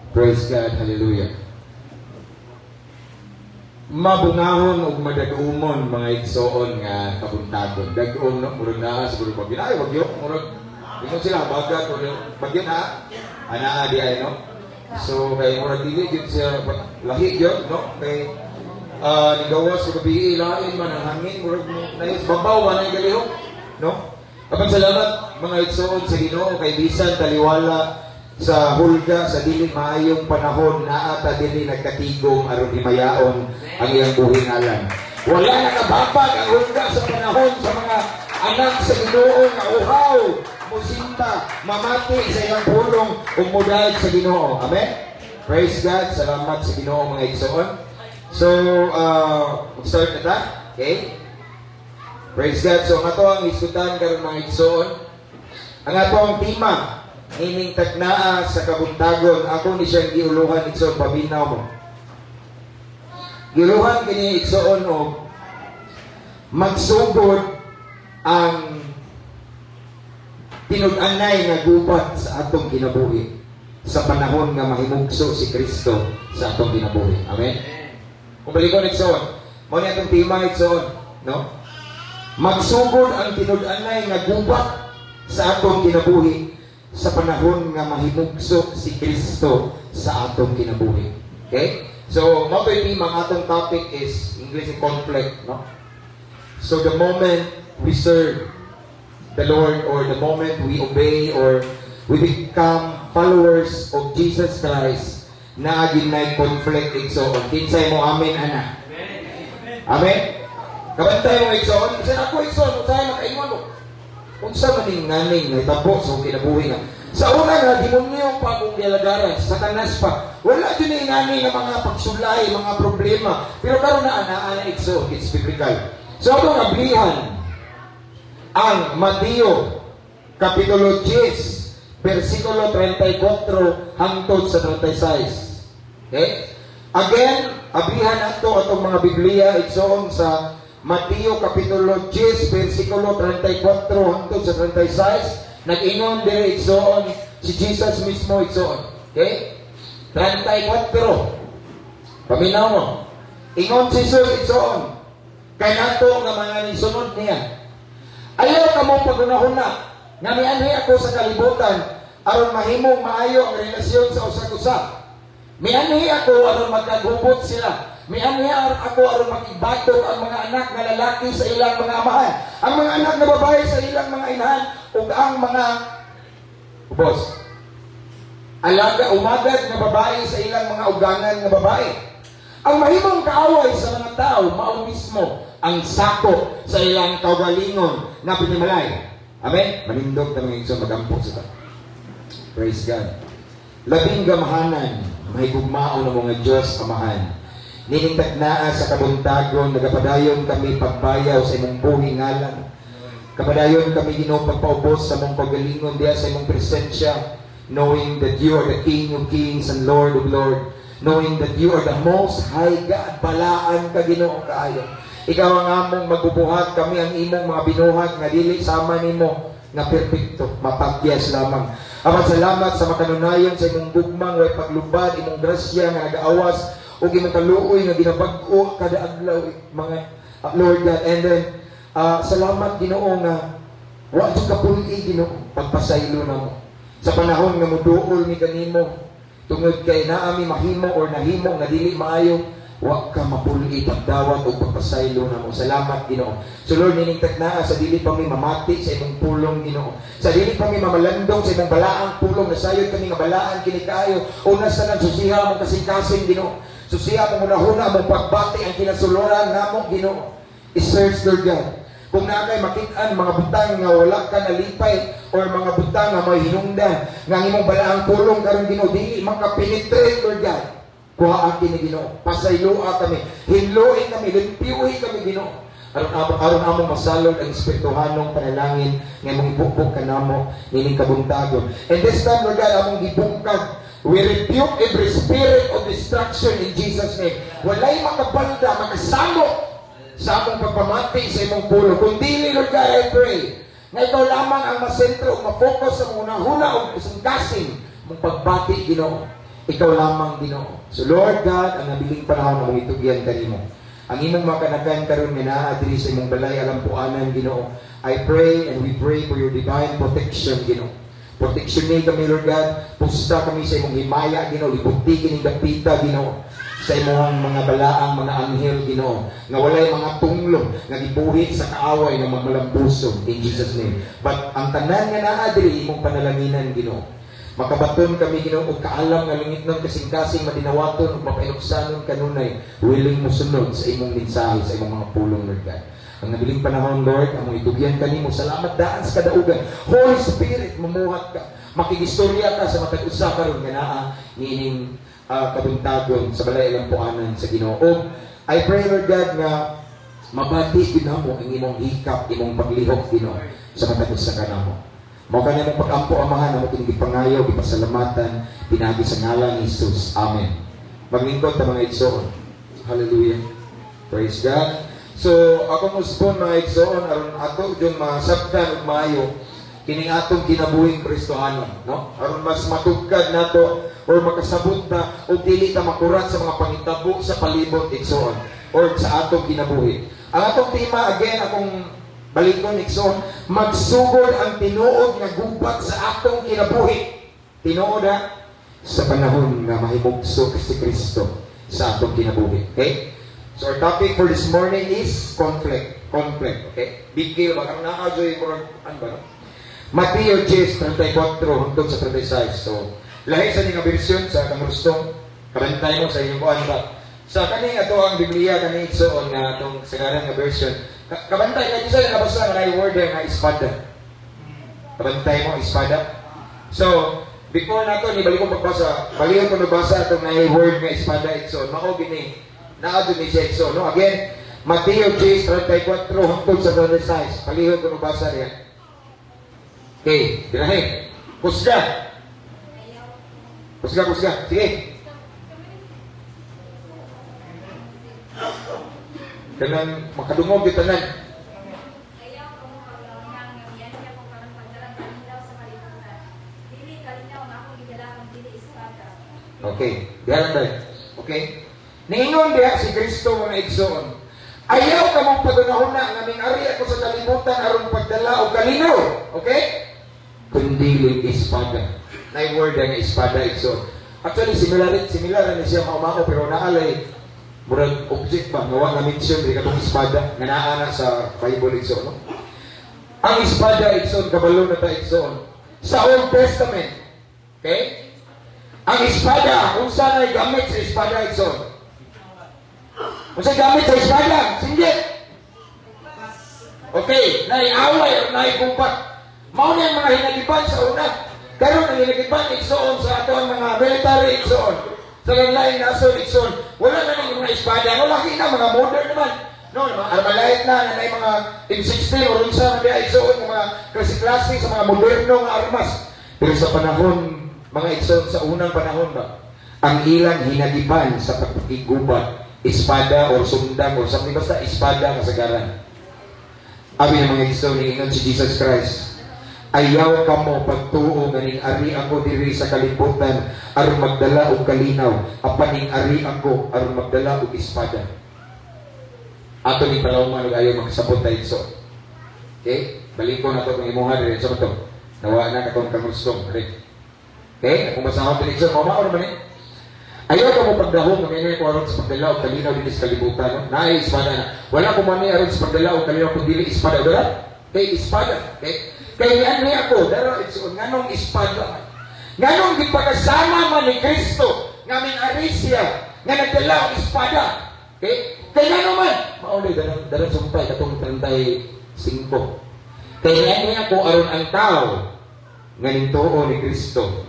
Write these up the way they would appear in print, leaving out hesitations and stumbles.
Praise God, hallelujah. Mabungahon ug madagumon mga igsoon nga kabuntagon. Dagom no murag naa siguro pag ginay wag yo murag imo sila bagat o bagyo na ana di ay no. So kay murag dili gid siya lahi gyud no kay nigawas sa gabi ilain man ang hangin murag nais babaw man ay galihok no. Kapag salamat mga igsoon sa Ginoo kay bisan taliwala sa hulga sa dili maayong panahon naa ta dili nagkatigom aron himayaon ang iyang buhingalan. Wala nakababag ang hulga sa panahon sa mga anak sa Ginoo nga uhaw, musinta, mamati sa iyang pulong ug mudayeg sa Ginoo. Amen. Praise God. Salamat sa Ginoo mga igsoon. So, mag-start na ta. Okay? Praise God. So, ang ato ang iskutan karon mga igsoon. Ang ato ang tema ining tagnaa sa kabuntagon, ako ni siyang giuluhan igsoon, pabinaw mo. Giuluhan kini igsoon o magsugod ang tinud-anay nga gubat sa atong kinabuhi sa panahon nga mahimugso si Kristo sa atong kinabuhi. Amen. Kung balikon igsoon, mao ni atong tema igsoon, no? Magsugod ang tinud-anay nga gubat sa atong kinabuhi sa panahon nga mahimugso si Kristo sa atong kinabuhi. Okay? So, mao to'y tema, ang atong topic is English conflict, no? So, the moment we serve the Lord or the moment we obey or we become followers of Jesus Christ, na ginay conflict igsoon. Kinsay mo amen ana? Amen. Kabantay mo igsoon, kasi ako igsoon, usahay makaingon mo. Kung sa maning-naning na itabo sa kinabuhi nga. Sa una nga, demonyo pa kung nilagaran, satanas pa. Wala din ingani ng mga pagsulay, mga problema. Pero karon na ana igsoon, it's biblical. So, ito nga, blihan ang Mateo, Kapitulo 10, versikulo 34 hangtod sa 36. Okay? Again, ablihan ato atong mga Biblia igsoon sa Mateo Kapitulo 10, versikulo 34 hangtod sa 36. Nag-ingon dire igsoon si Jesus mismo igsoon. Okay? 34. Paminaw mo. Ingon si Jesus igsoon. Kay nato nga mga nisunod niya. Ayaw ka mong pagunahuna. Nga mianhi ako sa kalibutan aron mahimong maayo ang relasyon sa usag-usab. Mianhi ako aron magkagubot sila. Mianhi ako aron makibatok ang mga anak nga lalaki sa ilang mga amahan. Ang mga anak na babae sa ilang mga inahan ug ang mga alaga umagad na babae sa ilang mga ugangan nga babae. Ang mahimong kaaway sa mga tao mao mismo ang sako sa ilang kaugalingon na pinimalay. Amen? Manindog na mga igsoon magampok sa ta. Praise God. Labing gamahanan, may gugmao ng mga Diyos Amahan. Niningtag naa sa kabuntagon, nagapadayon kami pagbayaw sa imong buhi ngalan. Kapadayon kami Ginoo pagpaubos sa mong pagalingon diya sa imong presensya, knowing that you are the King of Kings and Lord of Lords, knowing that you are the Most High God. Balaan ka Ginoo kaayo. Ikaw ang among magbubuhat, kami ang imong mga binuhat nga dili sama nimo nga perpekto, mapagyas lamang. Ama salamat sa makanunayon sa imong gugmang way paglubad, imong grasya nga nagaawas ug imong kaluoy nga ginabag-o kada adlaw mga Lord God. And then salamat Ginoo nga wa jud ka puli Ginoo pagpasaylo namo sa panahon nga muduol ni kanimo tungod kay naami mahimo or nahimo nga dili maayo. Wa ka mapuli pagdawat o pagpasaylo na mo. Salamat Ginoo. So Lord, niningtag naa sa dili pa mi mamati sa imong pulong Ginoo. Sa dili pa mi mamalandong sa imong balaang pulong, nasayod kami nga balaan kini kaayo. Una sa nang susiha mo kasing-kasing Ginoo. Susiha mo hunahuna mo pagbati ang kinasuluran namo Ginoo. I-search Lord God. Kung nakay makit-an mga butang nga wala ka nalipay or mga butang nga may hinungdan nga imong balaang pulong karon Ginoo dili makapenetrate Lord God. Kuhaan kini Ginoo, pasayloa kami, hinloin kami, limpiyuhi kami Ginoo. Aron among masalod ang espirituhanong panalangin nga imong ibukbok kanamo nining kabuntagon. And this time Lord God, among gibungkag, we rebuke every spirit of destruction in Jesus' name. Walay makabalda, makasamo sa among pagpamati sa imong pulo. Kung dili Lord God, I pray nga ikaw lamang ang masentro, mafocus sa unahuna o kusang kasing mong pagbati Ginoo. ikaw lamang Ginoo. So Lord God, ang nabiling panahon na mong itugyan kanimo. Ang imong makanagan karon nga naa diri sa imong balay alam puanan Ginoo. I pray and we pray for your divine protection Ginoo. Protection ni kami Lord God. Pusta kami sa imong himaya Ginoo. Libuti kining dapita Ginoo. Sa imong mga balaang mga anghel Ginoo. Nga walay mga tunglong nga gibuhi sa kaaway nga mamalambusog in Jesus name. But ang tanan nga naa diri imong panalanginan Ginoo. Makabaton kami Ginoo og kaalam nga lingitnon kasing-kasing madinawaton ug mapainuksanon kanunay willing mo sunod sa imong mensahe sa imong mga pulong Lord God. Ang nabiling panahon Lord, among itugyan kanimo salamat daan sa kadaugan. Holy Spirit mamuhat ka. Makigistorya ka sa matag usa karon nga naa niining kabuntagon sa balay ilang puanan sa Ginoo. I pray Lord God nga mabati ginamo ang imong hikap, imong paglihok Ginoo sa matag usa kanamo. Mao kanya ng pag-ampo amahan na mating gipangayo, gipasalamatan, pinagi sa ngalan ni Jesus. Amen. Maglingkod ta mga igsoon. Hallelujah. Praise God. So, ako muspon mga igsoon, aron ato yung masabtan ug maayo, kining atong kinabuhing Kristohanon, no? Aron mas matugkad nato or makasabot ta o dili ta makurat sa mga pangitabo sa palibot igsoon or sa atong kinabuhi. Ang atong tema again akong balikon igsoon, magsugod ang tinuod nga gubat sa atong kinabuhi. Tinuod sa panahon nga mahimugso si Kristo sa atong kinabuhi. Okay? So our topic for this morning is conflict. Conflict. Okay? Big deal ba? Kung nakadyoy ko ano ba? Mateo 10:34 hangtod sa 36. So, lahi sa ning version sa kamustong kabantay mo sa inyong kuan ba. Sa kaning ato ang Biblia kaning igsoon nga atong sagaran nga version. Kabantay ka dito sa nabasa nga word nga espada. Kabantay mo espada. So, before nato ni balik ko pagbasa, balik ko nabasa atong nga word nga espada igsoon. Mao gini naadto ni siya igsoon, no? Again, Mateo 10:34 hangtod sa 36. Palihog ko nabasa riya. Okay, dirahe. Kusga. Kusga. Sige. Kanang makadungog yung tanan. Okay, diyan tayo. Okay. Ningon diha si Kristo mga igsoon. Ayaw ka mong pagunahon na ngaming ari ako sa kalibutan aron pagdala o kalinaw. Okay? Kundi yung espada. Na word ang espada igsoon. Actually, similar na siya maumako pero naalay murag object ba, nawa nga mention di katong espada nga naa na sa Bible igsoon, no? Ang espada igsoon kabalo na ta igsoon sa Old Testament. Okay? Ang espada, unsa na gamit sa espada igsoon? Unsa gamit sa espada? Singgit. Okay, naiaway o naigubat. Mao na yung mga hinagiban sa una. Karon ang hinagiban igsoon sa ato mga military igsoon. Sa lain naso igsoon, wala na ning mga espada, no laki na mga modern naman. No, mga Armalite na may mga M16 o unsa na diay igsoon mga klase-klase sa mga moderno nga armas. Pero sa panahon mga igsoon sa unang panahon ba, ang ilang hinagiban sa pagpakigubat, espada or sundang or something basta espada kasagaran. Abi ng mga igsoon ni ingon si Jesus Christ. Ayaw kamo pagtuo ganing ari ako diri sa kalibutan aron magdala og kalinaw apaning ari ako aron magdala og espada. Ato ni palawman ug ayo magsabot ta igsoon. Okay? Balikon nato kung imuha diri sa to. Nawa na katong kamustong diri. Okay? Kung basahon diri igsoon mao man ni. Ayaw kamo pagdahom nga may aron sa pagdala og kalinaw diri sa kalibutan, no? Naay espada na. Wala ko man ni aron sa pagdala og kalinaw kun dili espada dala. Okay, espada. Okay? Kaya ni ako, daro igsoon nganong espada. Nganong gipakasama man ni Kristo ngaming arisya nga nagdala og espada. Okay? Kaya naman, maulay dalang sumpay katong 35. Kaya ni ako aron ang tao nga nintuo ni Kristo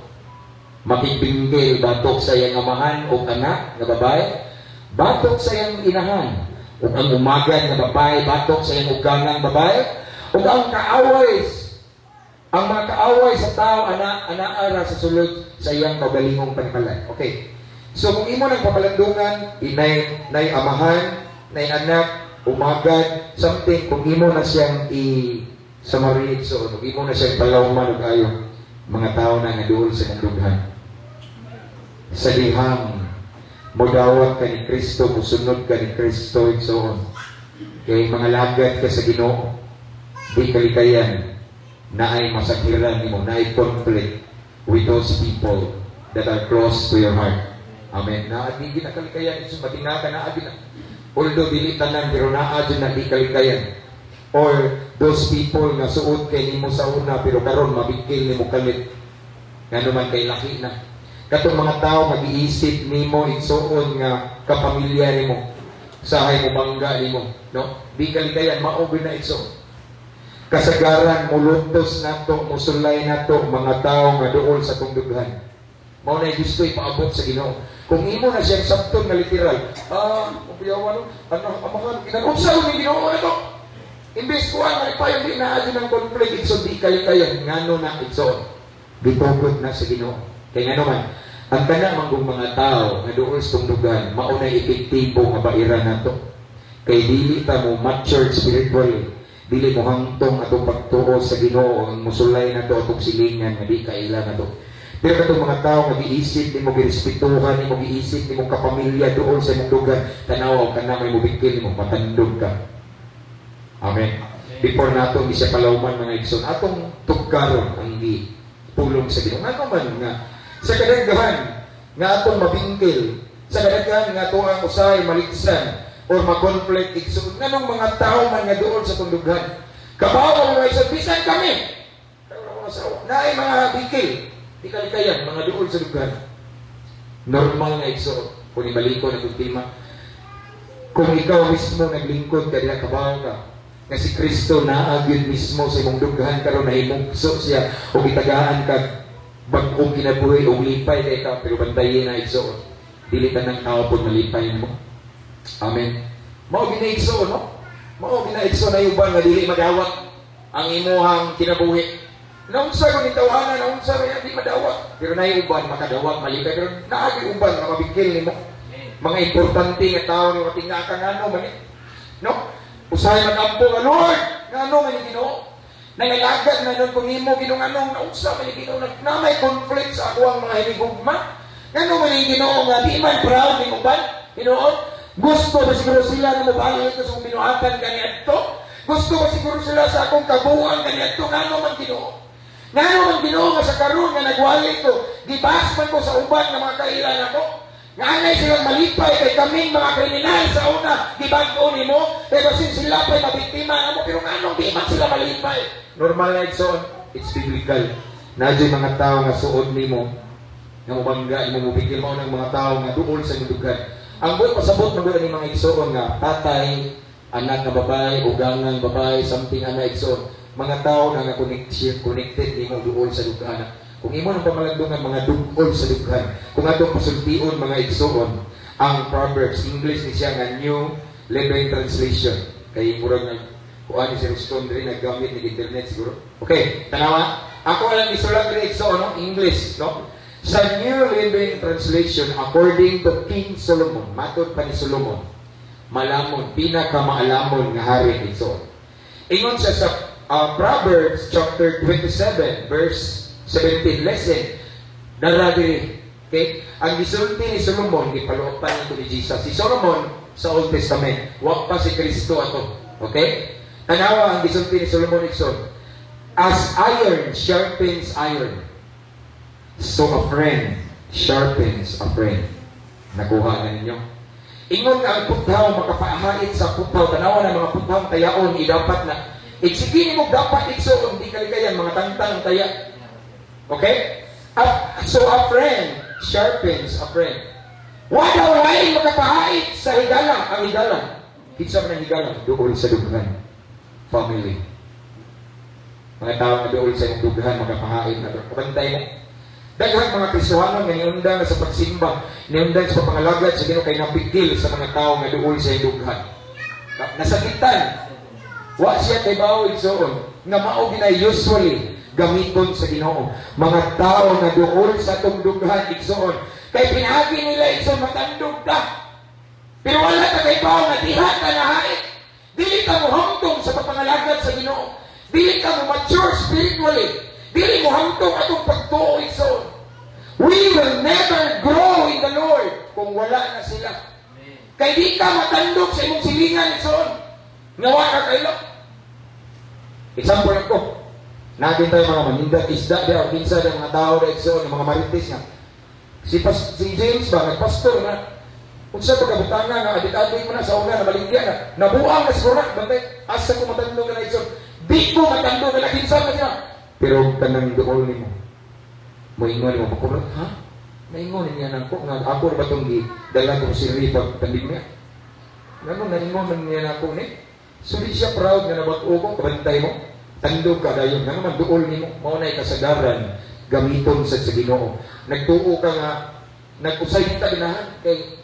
makipinggil batok sa iyang amahan o anak nga babae, batok sa iyang inahan, o ang umagan nga babae, batok sa iyang ugangang babae, o ang kaaway. Ang mga kaaway sa tao, ana-ara sa sulod sa iyang magalingong panikalan. Okay. So, kung imo ng papalandungan, inay amahan, nay anak, umagad, something, kung imo na siyang i-samarid, so, kung imo na siyang palawman o kayo, mga tao na nga doon sa nagdughan. sa dihang modawat ka ni Kristo, musunod ka ni Kristo, igsoon. Kay mga lagad ka sa Ginoo, di kalikayan na ay masakiran nimo, na ay conflict with those people that are close to your heart. Amen. Naadi na kalikayan, iso matinga ka naadi na. Although dili tanan, pero naadi na di kalikayan. Or those people na suod kay nimo sa una, pero karon mabigkil nimo kalit. Nga naman kay laki na. Katong mga tao mag-iisip nimo, igsoon nga kapamilya nimo, sahay mo bangga nimo, no? Di kalikayan, maobi na igsoon. Kasagaran, muluntos na to, musulay na to, mga tao nga dool sa tungdughan. Mao na gusto ipaabot sa Ginoo. Kung imo na siyang sabton na literal, upiyawan, amahan, kinanunsa ni Ginoo na to. Imbes ko ang maripayon, di na adyo ng conflict, igsoon, di kalikayan, ngano na igsoon. Gitugot na sa Ginoo. Kaya nga naman, ang tanang mga tao nga dool sa tungdugan, maunay epektibo nga baira na to. Kay dili ta mo matured spiritually, dili mo hangtong atong pagtuo sa Ginoo, ang musulay na to, atong silingan, nga di kaila na to. Pero katong mga tao nga giisip, di mo girespetuhan, di mo giisip, di mo kapamilya dool sa imong dugan, tanaw ka na may mubikil, di mo matandog ka. Amen. Before nato ni siya palawman mga igsoon, atong tugkaron ang tulong sa Ginoo. Nga man nga sa kadaghan nga atong mabingkil, sa kadaghan nga atong ang usay maliksan or ma-conflict igsoon. Nganong mga tao man nga doon sa tundughan. Kabawa mga igsoon, bisan kami. Naay mga bingkil, di kalikayan, mga doon sa dughan. Normal nga igsoon. Kung ibaliko na ultima, kung ikaw mismo naglingkod ka diha, kabawa ka. Nga si Kristo naagin mismo sa imong dughan karon na himugso siya o gitagaan ka bagong kinabuhi o lipay kay ka, pero bantayin na igsoon. Dili ka ng tao po malipay mo. Amen. Mao ginaigsoon, no? Mao ginaigsoon na uban nga dili madawat ang imuhang kinabuhi. Naunsa ko ni tawanan, naunsa ra di madawat, pero nay uban makadawat malipay, pero naagi uban nga mabigkil nimo. Mga importante nga tao ni matinga ka ngano man, no? Usahay magampo ka, Lord, ngano man ni Ginoo? Nangalagad na nun kung imo Ginoo anong naunsa man ni Ginoo na may conflict sa ako ang mga hinigugma. Ngano man ni Ginoo nga di man proud ni uban, Ginoo? Gusto ba siguro sila na mabalik ko sa kong binuhatan kaniadto? Gusto ba siguro sila sa akong kabuuan kaniadto? Ngano man Ginoo? Ngano man Ginoo nga sa karon nga nagwali ko, gibas man ko sa uban nga mga kailan ako? Ngaanay silang malipay kay kaming mga kriminal sa una, gibag-o nimo, pero sin sila pa'y mabiktima na mo, pero anong di man sila malipay? Normal na igsoon, it's biblical. Nadyo'y mga tao nga suod nimo, nga mabangga, imo mubikil mo ng mga tao nga duol sa mudugan. Ang buhay pasabot mo ni mga igsoon nga tatay, anak nga babae, ugangang babae, something anak igsoon. Mga tao na nga connected nimo duol sa dugan. Kung imo nang pamalagdungan mga dugol sa dughan, kung atong pasultion mga igsoon, ang Proverbs, English ni siya nga New Living Translation. Kay murag nga, kuha ni si Ruston rin, naggamit ni internet siguro. Okay, tanawa. Ako lang isulat rin igsoon, no? English, no? Sa New Living Translation, according to King Solomon, matod pa ni Solomon, malamon, pinakamaalamon nga hari igsoon. Ingon siya sa Proverbs chapter 27, verse 17, lesson, naragiri. Okay? Ang gisulti ni Solomon, ipaluotan nito ni Jesus. Si Solomon, sa Old Testament, wag pa si Kristo ato. Okay? Tanawa, ang gisulti ni Solomon, ikson, as iron sharpens iron, so a friend sharpens a friend. Nakuha na ninyo? Ingon nga ang puthaw, makapahait sa puthaw. Tanawa na mga puthaw, tayaon, idapat na. Iksigin mo dapat ikson, hindi kalikayan, mga tantang taya. Okay? So a friend sharpens a friend. Wala way makapahait sa higalang. Ang higalang. Kitsa ng higalang. Dool sa dughan. Family. Mga tao na dool sa dughan, makapahait na doon. Kapantay mo. Daghang mga Kristohanon nga niundan sa pagsimba, niundan sa pangalagat sa Ginoo kay napigil sa mga tao nga dool sa dughan. Nasakitan. Wa siya kay bawo igsoon. Nga mao ginay usually gamiton sa Ginoo. Mga tao na doon sa tungdughan igsoon. Kay pinagi nila igsoon matandog ka. Pero wala ka kay bao nga diha ka na hait. Dili ka mo hangtong sa papangalagad sa Ginoo. Dili ka mo mature spiritually. Dili mo hangtong atong pagtuo igsoon. We will never grow the Lord kung wala na sila. Kay di ka matandog sa imong silingan igsoon. Ngawa ka kayo. Example ako. Natin tayo mga manindat isda di o kinsa ng mga tao na igsoon, ng mga marites nga. Si James ba nagpastor na kung sa pagkabutangan na adik-adik mo na sa una na maligyan na nabuang na siguro na bantay asa ko matandog na igsoon. Di ko matandog na kinsa na siya. Pero kanang dool nimo. Moingon mo makulot, ha? Naingon niya nang ko nga ako ba tong dala ko si Ripag tandig niya. Ngano naingon niya nako ni? Suli siya proud nga nabag-o ko kabantay mo. Tandog ka dayon nga naman duol nimo mao nay kasagaran gamiton sa Ginoo. Nagtuo ka nga nag-usay kita ginahan kay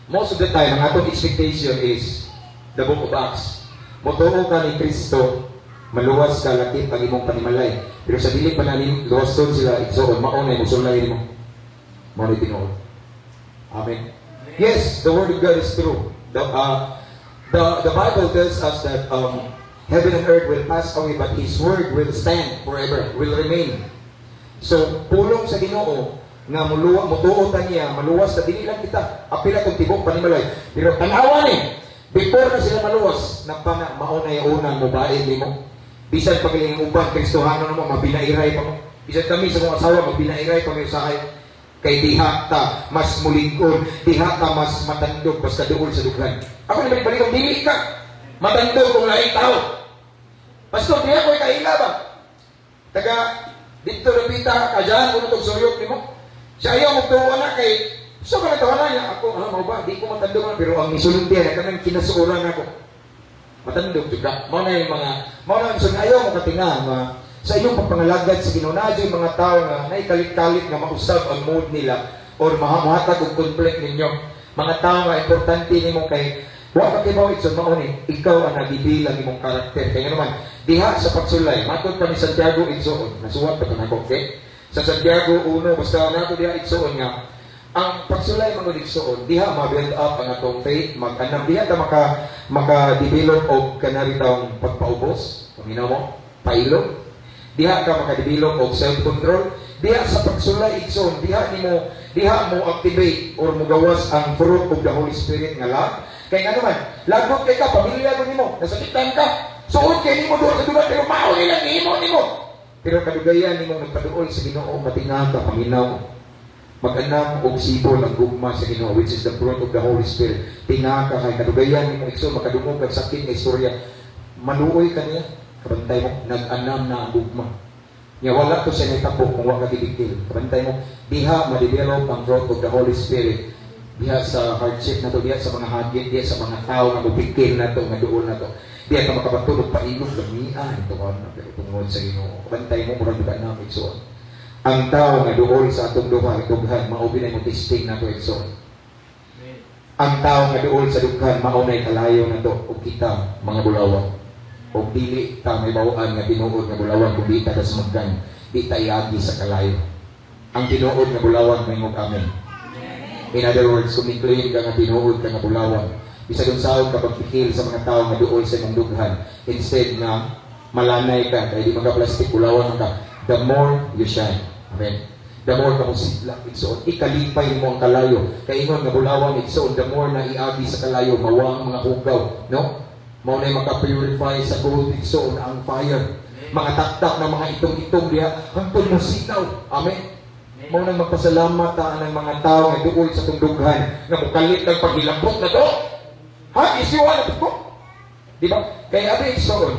most of the time ang atong expectation is the book of Acts. Motuo ka ni Kristo maluwas ka lakip ang imong panimalay. Pero sa dili pa namin luwason sila igsoon maunay musulay mo. Mao ni tinuod. Amen. Yes, the word of God is true. The Bible tells us that heaven and earth will pass away, but His word will stand forever, will remain. So, pulong sa Ginoo nga mutuo ta niya, maluwas na dili lang kita. Apila kung tibok panimalay. Pero tanawa ni, before na sila maluwas, napana maunay unang mubaid nimo. Bisan pagaling uban Kristohano mo, mabinairay pa mo. Bisan kami sa mga asawa, mabinairay pa mo sa akin. Kay diha ta mas muligon, diha ta mas matandog basta duol sa dughan. Ako naman balik dili ka. Matandog kung laing tao. Pastor, diha ko kaila ba? Taga dito repita ka diyan kuno tog suyok nimo. Siya ayaw magtuwa na kay so ka natawa niya ako, mo ba? Di ko matandog na pero ang misulod diya kanang kinasuoran ako. Matandog juga. Mao na yung mga mao na so ayaw mo katinga sa inyong pagpangalagad sa Ginoo na yung mga tao na naikalit-kalit na mausab ang mood nila or mahatag og conflict ninyo. Mga tao nga importante nimo kay wa ka kibaw igsoon mao ni ikaw ang nagibilang imong karakter. Kaya naman diha sa pagsulay matud pa ni Santiago igsoon nasuwat pa kanako okay? Sa Santiago 1 basta nato diha igsoon nga ang pagsulay mo igsoon diha ma-build up ang atong faith mag-anam diha ta maka-develop og kanaritang pagpaubos paminaw mo pailog diha ka makadevelop og self-control diha sa pagsulay igsoon diha mo activate or mogawas ang fruit of the Holy Spirit nga love kay nga naman lagot kay ka pamilya ko nimo nasakitan ka suod kay nimo duha sa duha pero mao nila nimo pero kadugayan nimo nagpaduol sa Ginoo matinga ka paminaw mag-anam og sibol ang gugma sa Ginoo which is the fruit of the Holy Spirit tinga ka kay kadugayan nimo igsoon makadungog og sakit nga istorya maluoy ka niya kabantay mo, nag-anam na ang gugma. Nga wala to siya naitapok kung wala kagibigil. Kabantay mo, diha ma-develop ang fruit of the Holy Spirit. Diha sa hardship na to, diha sa mga hagit, diha sa mga tao na mabigil na to, nga doon na to. Diha ka makabatulog, pailog, lamian. Ito ka na, pero tungod sa Ginoo. Kabantay mo, murang diba namin, igsoon. Ang tao nga doon sa atong duha, dughan, maubinay mo testing na to, igsoon. Ang tao nga doon sa dughan, maunay kalayo na to, o kita, mga bulawang. O dili ta may bawaan nga tinuod nga bulawan kung di ta kasmagkan di ta iagi sa kalayo ang tinuod nga bulawan may amen. In other words kung i-claim ka nga tinuod ka nga bulawan bisa dun sahod ka pagpikil sa mga tao nga duol sa imong dughan instead na malanay ka kaya di magka-plastic bulawan ka the more you shine amen. The more ka musidlak igsoon ikalipay mo ang kalayo kay ingon nga bulawan igsoon the more na iagi sa kalayo mawang mga hugaw no. Mao na maka-purify sa gold igsoon ang fire. Mga taktak na mga itong-itong diha hangtod mo sinaw. Amen. Mao na magpasalamat ta ang mga tao nga duol sa tundughan nga mukalit ng paghilabot na to. Ha, isiwa na to. Di ba? Kaya abi igsoon.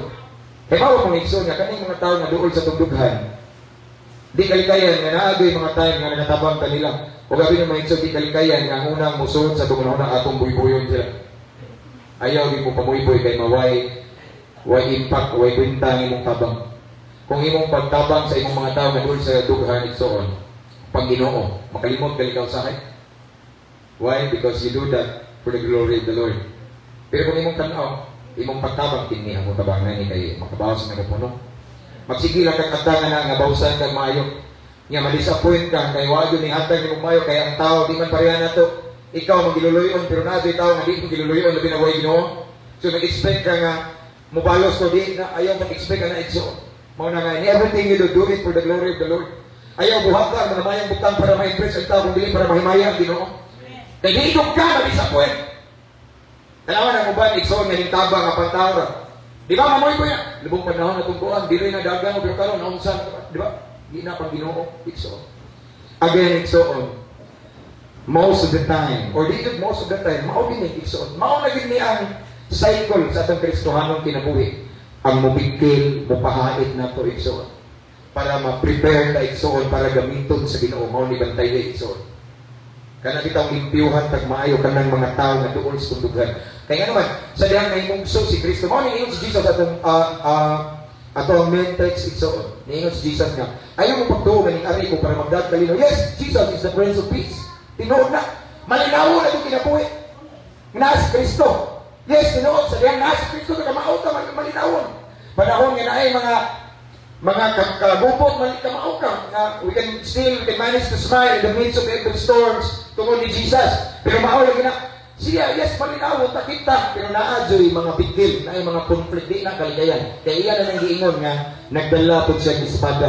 Kaya mao mo igsoon nga kaning mga tao nga duol sa tundughan. Di kalikayan nga naagay mga tayo nga nagatabang kanila. O gabi ng mga igsoon di kalikayan nga unang musuot sa tungunahon atong buy-buyon sila. Ayaw di mo pamuiboy kay maway impact, way kwenta imong tabang. Kung imong pagtabang sa imong mga tao nga dul sa dughan igsoon, pag Ginoo, makalimot ka ikaw sa akin. Why? Because you do that for the glory of the Lord. Pero kung imong tanaw, imong pagtabang kini ang tabang na ni kay makabawas na puno. Magsige lang kag katangan na nga bawsan kag maayo. Nga ma-disappoint ka kay wa gyud ni hatag imong maayo kay ang tao di man pareha nato. Ikaw magiluluyon pero nasoy tao nga di magiluluyon labi na way Ginoo. So nag-expect ka nga mobalos ko di na ayaw mag-expect ka na igsoon. Mao na nga in everything you do it for the glory of the Lord. Ayaw buhatan, mga mayang butang para ma-impress ang tao, kung dili para mahimaya ang Ginoo. Kaya higog ka, mag-disappoint. Kailangan ang uban, iksoon, nga tabang, nga pantawra. Di ba, mamoy ko yan? Libong panahon na tungkuan, dili na dagang mo, pero karon naunsan, di ba? Di na pang Ginoo, iksoon. Again, iksoon. Most of the time, or di most of the time, maubinig, iksoon. Maunagin niya ang cycle sa atong Kristohanong kinabuhi. Ang mubigkil, mupahait na to, iksoon. Para ma-prepare na iksoon, para gamiton sa Ginoo, mao ni bantay na iksoon. Kana kitang limpiyuhan tag maayo kanang mga tao nga duol sa kundugan. Kaya nga naman, sa dihang nahimugso si Kristo, mao ni ingon si Jesus atong atong main text iksoon. Niingon si Jesus nga, ayaw mo pagtuo ganing ari ko para magdag kalino. Yes, Jesus is the Prince of Peace. Tinuod na, malinaw na itong kinabuhi. Naa si Kristo. Yes, tinuod sa dihang naa si Kristo na kamao ka malinawon. Panahon nga na ay mga kagubot, kamao ka, na we can manage to smile in the midst of every storms tungkol ni Jesus. Pero maawag na, siya, yes, malinawon, takita, pero naadyo'y mga bigil, na ay mga conflict, di na kaligayan. Kaya iyan na nang giingon nga, nagdala po siya ng espada.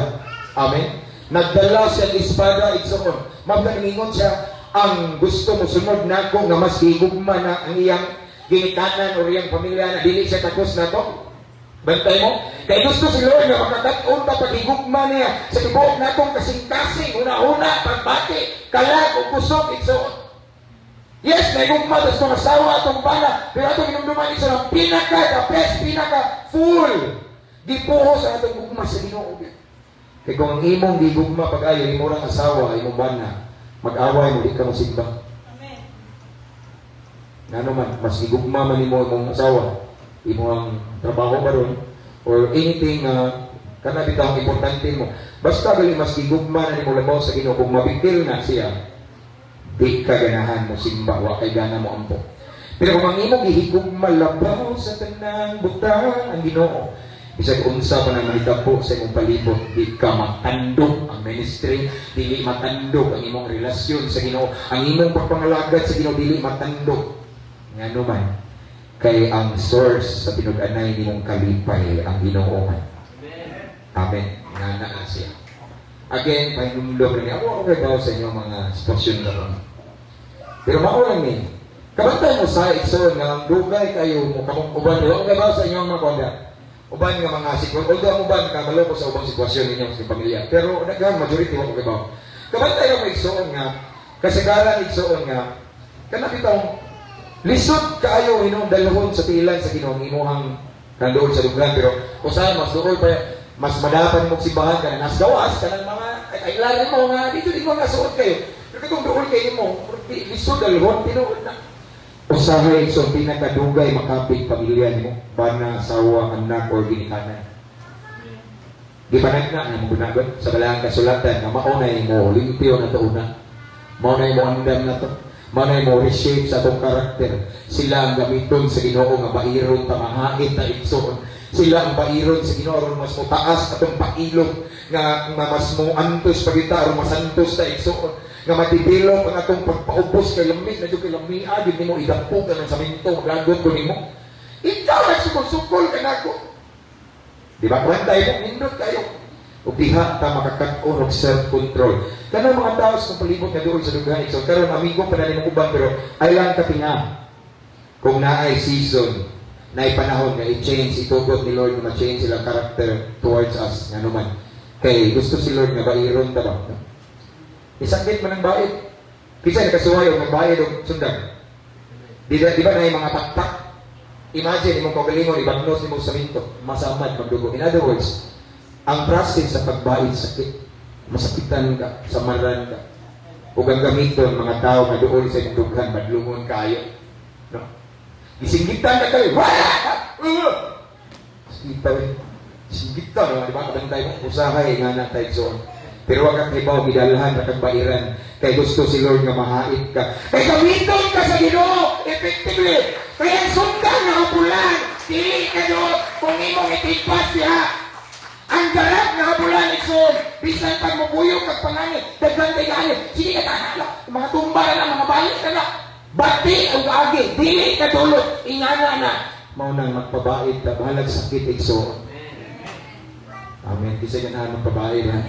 Amen? Nagdala siya ng espada, iksoon. Magdaningon siya, ang gusto mo sunod na ko, nga mas higugma na ang iyang ginikanan o iyang pamilya na dili siya takos na to. Bantay mo? Kaya gusto si Lord na makataon ka paghigugma niya sa tibuok na itong kasing-kasing, una-una, pagbati, kalag, o kusok, iksoon. Yes, may gugma, tapos itong asawa, itong bala, pero itong inumduman ito ng pinaka-the best, pinaka-full. Gipuho sa itong gugma sa Ginoo. Kaya kung ang imong di gugma pag-ayo, imong lang asawa, imong bana, mag-away mo, di ka mo simba. Amen. Nga naman, mas gigugma man imo imong asawa, imo ang trabaho ba ron, or anything kana bitaw ang importante mo. Basta gali mas gigugma na nimo labaw sa Ginoo, kung mabigil na siya, di ka ganahan mo simba, wa kay gana mo ampo. Pero kung ang imong gihigugma labaw sa tanang butang ang Ginoo, bisag unsa pa nang mahitapo sa imong palibot, di ka matandog ang ministry, dili matandog ang imong relasyon sa Ginoo, ang imong pagpangalagad sa Ginoo dili matandog. Ngano man, kay ang source sa pinug-anay nimong kalipay ang Ginoo man. Amen. Nga na siya. Again, pahinumdog rin ako okay daw sa inyo mga sitwasyon na ron. Pero maulang ni, kabantay mo sa iksoon nga ang dugay kayo mo kamong uban doon, okay ba sa inyo mga konda? Uban nga mga sitwasyon, although ang uban kabalo ko sa ubang sitwasyon ninyo sa pamilya. Pero naghan majority mo okay ba? Kabantay mo iksoon nga, kasagaran iksoon nga, kanapitong lisod kaayo inyong dalhon sa tilan sa Ginoo imuhang nandoon sa lugar, pero usahay mas doon pa mas madapan mo simbahan ka na nas gawas ka ng mga kailangan mo nga dito di mo nga suot kayo, pero kung doon kayo mo lisod dalhon tinuod na usahay so pinakadugay makapit pamilya mo bana asawa anak or ginikanan di ba na bunagon sa balahang kasulatan na maunay mo limpyo na to una maunay mo andam na to manay mo reshape sa atong karakter. Sila ang gamiton sa Ginoo nga bairon tamahait na iksoon. Sila ang bairon sa Ginoo aron mas mutaas atong pailog nga mas mo antos pagita aron masantos ta iksoon. Nga matibilog ang atong pagpaubos kay lamig na jud kay lamig adyo nimo idapog ka ng saminto maglagot ko nimo. Ikaw nagsukol-sukol ka nako. Di ba kwantay mo nindot kayo. O diha ta makakaon og self-control. Kanang mga tao sa palibot nga doon sa lugar so karon amigo pa na nimo uban pero ay lang kapinga. Kung naay season, naay panahon nga i-change itugot ni Lord na ma-change sila character towards us nga naman. Kay gusto si Lord nga bairon ta ba? Isakit man ang bait. Kisa nakasuway og magbayad og sundan. Di ba naay mga taktak? Imagine imong kagalingon ibagnos nimo sa minto, masamad magdugo. In other words, ang process sa pagbait sakit, masakitan ka, samaran ka, o gagamiton mga tao na doon sa dughan, madlungon kayo. No? Isinggitan na kayo, wala! Singgitan, no? Di ba? Kabantay mo, usahay nga na tayo doon. Pero wag kang ibaw, gidalhan na kagbairan. Kaya gusto si Lord nga mahait ka. Kaya gamiton ka sa Ginoo, effectively. Kaya sundan na kapulan, dili ka doon, kung imong itipas siya. Ang darap nga habulan ikson, bisan pag mabuyok kag pangani, daghan kay gani. Sige ka tanala, mga tumba na mga balik na. Bati ang kaagi, dili ka dulot, ingana na. Mao nang magpabait ta bahalag sakit ikson. Amen. Kisa ganahan magpabait ha.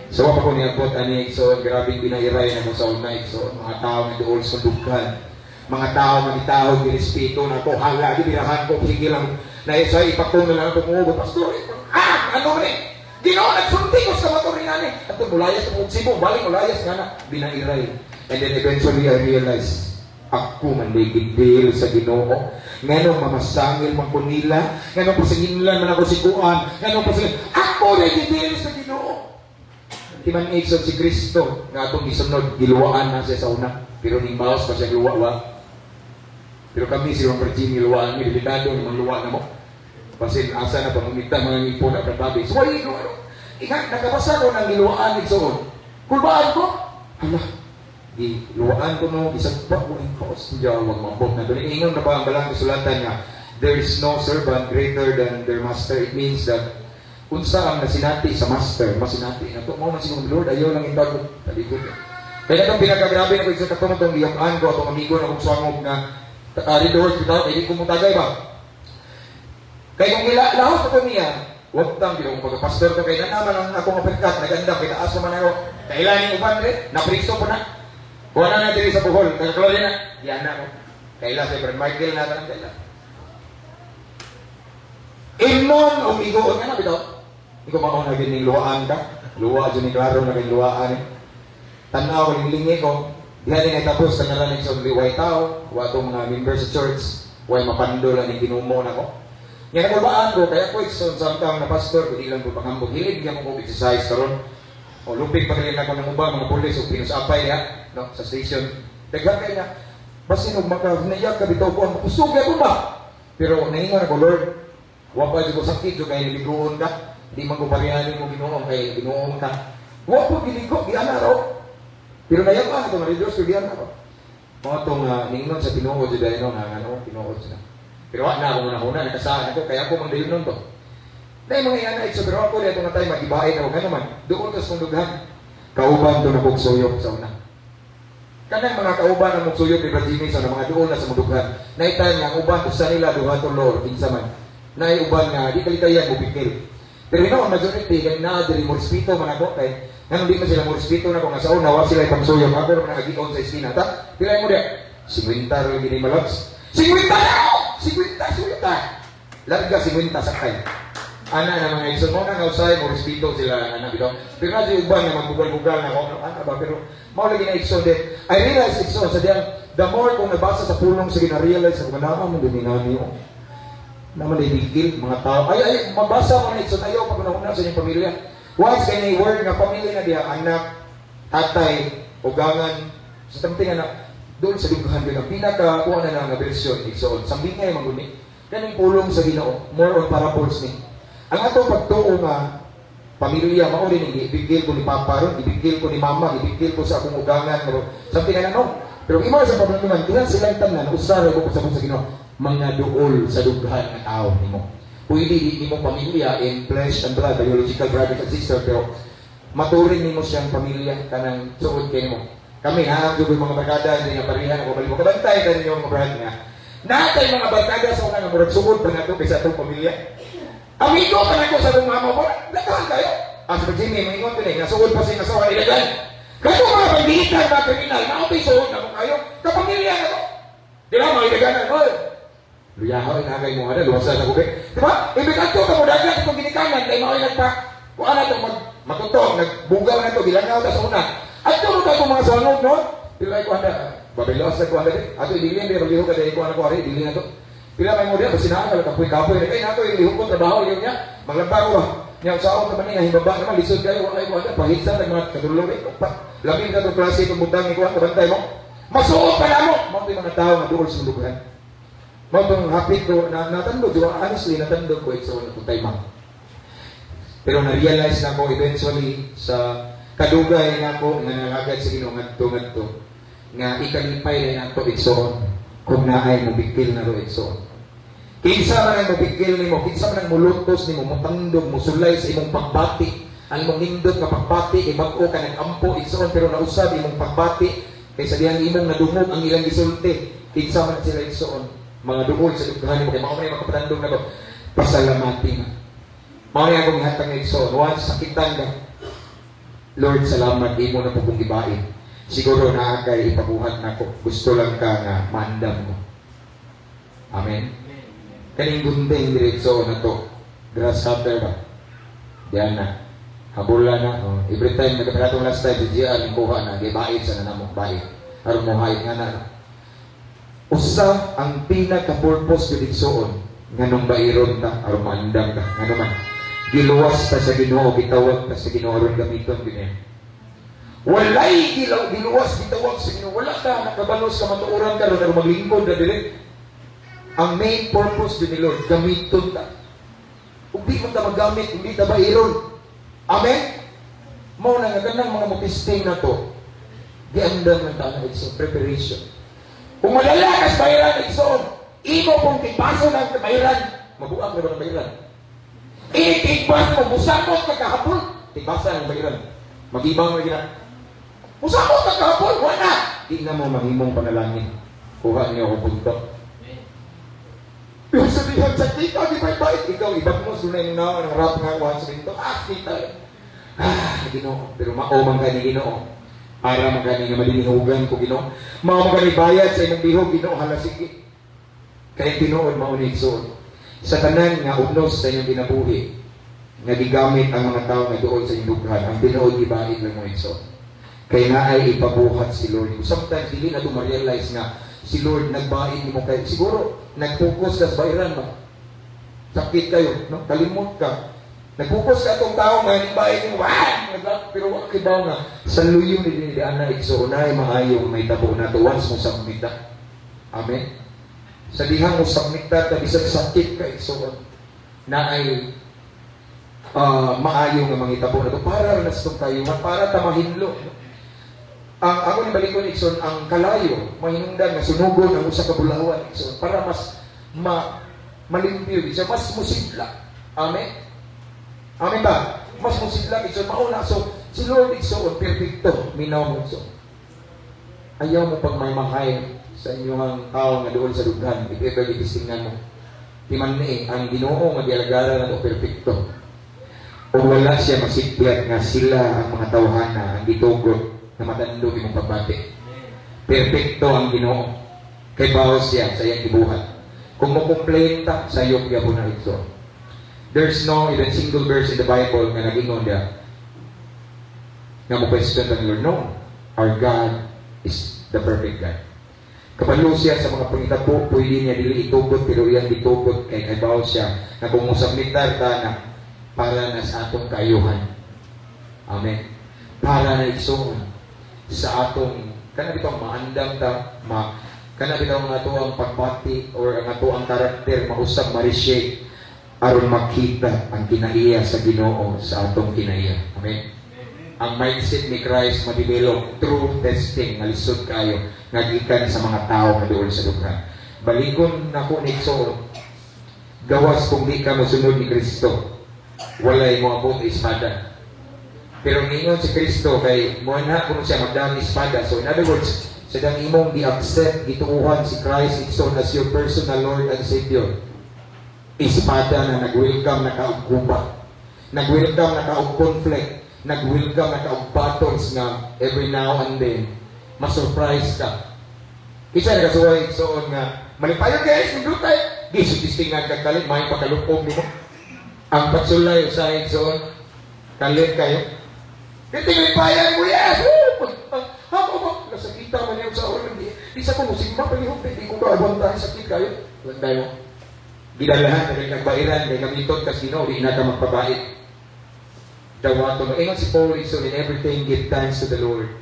So pa ko niabot ani igsoon, grabing pinairay na ko sa una igsoon, mga tao nga duol sa dughan, mga tao nga gitahog gi respeto na ko, hala di birahan ko sige lang na isa ipakong na lang ko mo pastor. Ano ni? Ginoo nagsulti ko sa motor ni nani. Ato mulayas mo sibo, balik mulayas nga na binairay. And then eventually I realized ako man digidil sa Ginoo. Nganong mamasangil man ko nila, nganong pasingilan man ako siguan, nganong pasingil ako digidil sa Ginoo. Timan igsoon si Kristo nga atong gisunod giluwaan na siya sa una, pero ning bawas pa siya giluwa. Pero kami si Juan Virgin giluwaan ni delikado ng luwa na mo. Pasin asa na pamumita mga ngipon na katabi. So ay ano? Ika nakabasa ko ng giluwaan igsoon. Kulbaan ko. Hala. Giluwaan ko no isang pa ko ang paus diya wag mabot na dili ingon na ba ang balang kasulatan nga there is no servant greater than their master. It means that unsa ang nasinati sa master, masinati na to mo man siguro Lord ayaw lang intag ko talikod. Kaya itong pinakagrabe na ko sa katong itong giyakan ko atong amigo na kong swangog na doors without hindi ko mutagay ba. Kaya kung lahos ko niya, wag tang bilong pagpastor ko kay naman ang akong apelkat naganda kay taas man ako. Kailan yung uban rin, napristo ko na. Kuha na natin sa Bohol, nagkaklaro na. Yan na ko. Kailan si Brad Michael na tanong kailan. Imnon umigoon nga na bitaw. Hindi ko makaw na gining luwaan ka. Luwa dyan ni Claro na kay luwaan eh. Tanaw ko lingi ko. Diyan din ay tapos na nalanig sa liway tao. Watong mga members sa church. Huwag mapando lang yung ginumo na ko. Yan ang babaan ko. Kaya ko ito sa taong na pastor. Kung ilang ko pangambog. Hilig niya mo exercise karon. O lupig pagkalin ako ng uba. Mga polis o pinusapay niya. No, sa station. Daghan kayo na. Basin o makahinayag ka bitaw ko. Ang kusugya ko ba? Pero nahingan ako Lord. Huwag pa dito sakit. Kaya niliguon ka. Hindi man ko parihanin mo ginoong kaya ginoong ka. Huwag po giligo, giana raw. Pero nayaman ito, maridos ko giana raw. Mga itong ningon sa tinuod sa dahil nga tinuod sila. Pero wala na ako muna, nakasahan ako, kaya ako mang dayon nun to. Dahil mga iana ito, pero ako dito nga tayo mag-ibahin ako. Nga naman, doon to sa sundughan. Kauban to na bugsuyok sa una. Kanang mga kauban na bugsuyok ni Brad sa mga doon na sa mundughan. Naitay nga, ang uban, gusto nila doon to Lord, kinsa man. Naiuban nga, di kalikayan mo pikil. Pero ang majority, kaya na, dili mo respeto man ako, kay, nga di man sila mo respeto na kung nga sa una, wala sila itang suyong, ako naman nag-agikon sa estina, ta? Pilay mo dia, 50 rin gini malabs. 50 na ako! 50! Larga 50 sakay. Ana na mga igsoon mo na ngausay, mo respeto sila, anak ito. Pero na si uban na magbugal-bugal na ako, ano ba, pero maulagi na igsoon din. I realize igsoon, sa diyang, the more kung nabasa sa pulong, sige na-realize, ako na mo, duminami yung naman ay bigil, mga tao. Ay, mabasa ko na ito. Ayaw, pag unang-una sa inyong pamilya. Once kayo na word na pamilya na diya, anak, tatay, ugangan, sa tamting anak, doon sa lingkuhan din, ang pinaka-kuha na nga bersyon, iksoon. Sambing ngayon maguni. Ganang pulong sa Ginoo, more on parables ni. Ang ato pagtuo nga, pamilya, mauli ni, ibigil ko ni Papa ron, ibigil ko ni Mama, ibigil ko sa akong ugangan, something na no. Pero ima sa pamilya, kailan silang tanan, usaray ko sa Ginoo, mga duol sa dughan ng tao nimo. Pwede di mo pamilya in flesh and blood, biological brother and sister, pero maturing nimo siyang pamilya kanang suod kay nimo. Kami na ang mga barkada hindi nga parihan ako balik mo kabantay kanin yung mga brad nga. Natay mga barkada sa una nga murag suod pa nato kaysa atong pamilya. Amigo pa nako sa akong mama ko, daghan kayo. As pa Jimmy, maingon ko nga suod pa sing asawa ilagan. Kato mga banditan, mga kriminal, naopay suod na mo kayo, kapamilya na to. Di ba mga ilaganan, oy. Luyahaw, inagay mo nga na, luwasa na ko. Diba? Ibig ato, kamo dagat itong ginikanan, dahil maoy nagpa, kung ano itong matutong, nagbugaw na ito, gilangaw na sa una. At ito ito mga sangog, no? Pilay ko handa, babilawas na ko handa. Ato, ililin, di ba liho ka dahil ko anak ko hari, ililin na ito. Pila may mo diya, basinaan, kapoy-kapoy. Kaya na ito, ilihong ko, trabaho, yun niya. Maglamba ko ba? Niya, sa ako naman niya, himbaba naman, lisod kayo, wala ko handa, pahitsa, mga katulong, laming na itong klase, itong bundang, ikuha, kabantay mo. Masuot pa na mo! Mga mga tao na doon sa lubuhan. Mga hapit ko, natandog, diba? Honestly, natandog ko ito na tutay man. Pero na-realize na ko eventually sa kadugay na ko, nga nangagad sa inungat-tungat to, nga ikalipay na ito itsoon, kung naay mabigil na ito itsoon. Kinsa man ang mabigil ni mo, kinsa man ang mulutos ni mo, matandog, musulay sa imong pagbati, ang imong nindot na pagbati, ibag-o ka nag-ampo itsoon, pero nausab imong pagbati, kaysa diyang imong nadungog ang ilang gisulti, kinsa man sila itsoon. Mga duol sa dughan mo kay mao may makapatandong na to pasalamati na mao ni akong hatang igsoon once sakitan ka Lord, salamat, di mo na po kong ibain. Siguro na kay ipabuhat na ko. Gusto lang ka nga maandam mo. Amen? Kaning gundeng diretso na to. Grasshopper ba? Diyan na. Habula na. Oh. Every time, nagkapatong last time, si Gia, kuha na. Di bait sa nanamok bait. Aron mo hayit nga na. Usa ang pinaka-purpose diretsoon. Nganong bairon ta, aron maandam ka. Nga naman. Giluwas ta sa Ginoo, gitawag ta sa Ginoo, aron gamiton din. Walay giluwas, gitawag sa Ginoo. Wala ka, nakabalos ka, matuuran ka, aron maglingkod na dili. Ang main purpose din ni Lord, gamiton ta. Kung di mo ta magamit, hindi ta bairon. Amen? Mao na nga ganang mga mutisting na to. Giandam ng tanong ito, preparation. Kung malalakas bayaran ito, imo kung tipaso ng bayaran, mabuang na ba ng bayaran? Itigpas mo, musakot ka kahapon, tigbasa ng bayaran. Mag-ibang na gina. Musakot ka kahapon, wala! Di na mo mahimong panalangin. Kuha niyo ako punto. Yung sabihan sa kita, di ba bait? Ikaw, ibag mo, sunay na, ang rap nga, kuha sa dito, kita. Ginoo. Pero maomang ka ni Ginoo. Para magani nga malilihugan ko, Ginoo. Maomang bayad sa imong bihog, Ginoo, halasigi. Kaya tinuod, maunid suod. Sa tanan nga ubnos sa inyong ginabuhi, nga gigamit ang mga tao nga doon sa inyong dughan, ang tinuod, ibait lang mo ito. Kaya nga ay ipabuhat si Lord. Sometimes, hindi na ito ma-realize nga, si Lord nagbain mo kayo. Siguro, nag-focus ka sa bayaran mo. Sakit kayo, no? Kalimot ka. Nag-focus ka itong tao nga, nagbain mo, pero wak kibaw nga. Sa luyo ni Dinidian na ikso, unay maayong may tabo na to once mo sabmita. Amen? Sa dihang mo sabmita, bisag sakit ka ikso, na ay maayong nga mangitabo na to. Para na sa tayo, para tamahinlo. Ako ni Balikon Ikson, ang kalayo, mahinungdan, masunugon ang usa ka bulawan Ikson, para mas malimpyo, siya mas musidla. Amen? Amen ba? Mas musidla Ikson, mauna. So, si Lord Ikson, perfecto, minaw mo Ikson. Ayaw mo pag may mahay sa inyong tao nga doon sa dughan, if ever ipistingan mo. Timan ang Ginoo nga dialagara na ito, perfecto. O wala siya masigbiat nga sila ang mga tawhana, ang gitugot, na matandog imong pagbati. Perfecto ang Ginoo. Kay bawas siya sa iyang gibuhat. Kung mo-complain ta, sa iyo kaya po na ito. There's no even single verse in the Bible na nag-ingon niya na mo-question ng Lord. No. Our God is the perfect God. Kapalo siya sa mga pangitapo, pwede niya dili itugot, pero iyang ditugot kay bawas siya na kung musamitar ta na para na sa atong kaayuhan. Amen. Para na ito sa atong kana bitong maandam ta kana bitong nga to ang pagbati or ang ato ang karakter mausap ma-reshape aron makita ang kinaiya sa Ginoo sa atong kinaiya. Amen. Ang mindset ni Christ ma-develop through testing, malisod kayo nga gikan sa mga tao nga doon sa dughan. Balikon nako nitso gawas kung di ka mosunod ni Kristo. Walay mo abot espada. Pero ningon si Kristo kay moana kuno siya magdang espada. So in other words, sa dang imong di-accept gituuhan si Christ Ikson as your personal Lord and Savior. Espada na nag-welcome na kaugkuba. Nag-welcome na kaug-conflict. Nag-welcome na kaug-battles nga every now and then. Masurprise ka. Isa na kasuway Ikson nga malipayon guys, nagdutay. Gising-gistingan kag kalit, may pagkalupog nimo. Ang pagsulay sa Ikson, kalit kayo. Tingin payan mo, yes! Hapa, nasakita man yun sa oran. Isa ko, musimba, palihog, hindi ko kaabang tayo sakit kayo. Landay mo. Gidalahan, nagbairan, may gamiton kasi no, di na ka magpabait. Dawato, ingon si Paul, so in everything, give thanks to the Lord.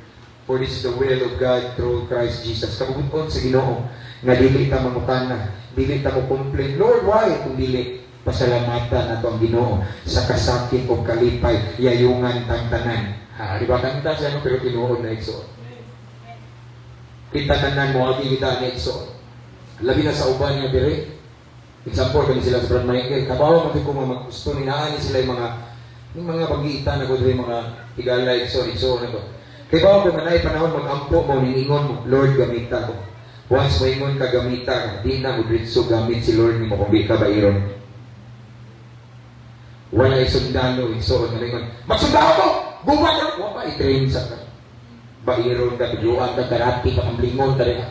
For this is the will of God through Christ Jesus. Kabubuton sa Ginoo, nga dili ta mangutana, dili ta mo complain, Lord, why? Kung dili, pasalamatan nato ang Ginoo sa kasakit o kalipay, yayungan tangtanan. Di ba kanta siya no? Pero tinuod na Ikson. Kita tanan mo, agi kita na Ikson. Labi na sa uban niya, dire. Example, kani sila sa Brad Michael. Kabawa mo ko mga gusto ni naani sila yung mga pag-iita na ko dire mga igala Ikson na to. Kaya bawa ko manay panahon mag-ampo mo, niningon mo, Lord, gamita ko. Once mo ingon ka gamita ka, di na mo dritso gamit si Lord ni mo kung di ka bairon. Wala sundalo, Ikson, magsundalo ko! Gumawa ka i-train sa ka. Bairon ka, biluan ka, karati ka, amblingon ka rin.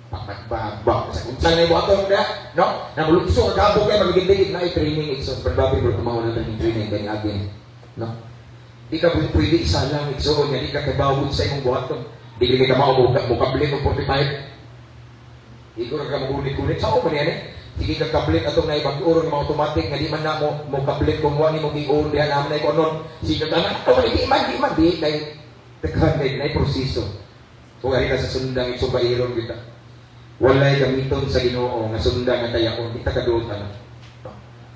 Pakbak sa kung saan na ibuhaton ka, no? Namulukso ka kabog kayo, magiging na i-training ikso. Perbabi mo tumawa na training kanya agin, no? Di ka pwede isa lang ikso, nga di ka kibawod sa imong buhaton. Di ka mukablit o 45. Di ko ka magulit-gulit. Saan ko yan eh? Sige ka kablit atong na ibag-uro ng mga automatic nga di man na mo kablit kung wani mo gi-uro diyan naman na ikonon. Sige ka na, di man, di kay taghanay na proseso. Kung ari ka sa sundang itong bairon kita. Walay gamiton sa Ginoo nga sundang nga tayaon, kita kaduot na.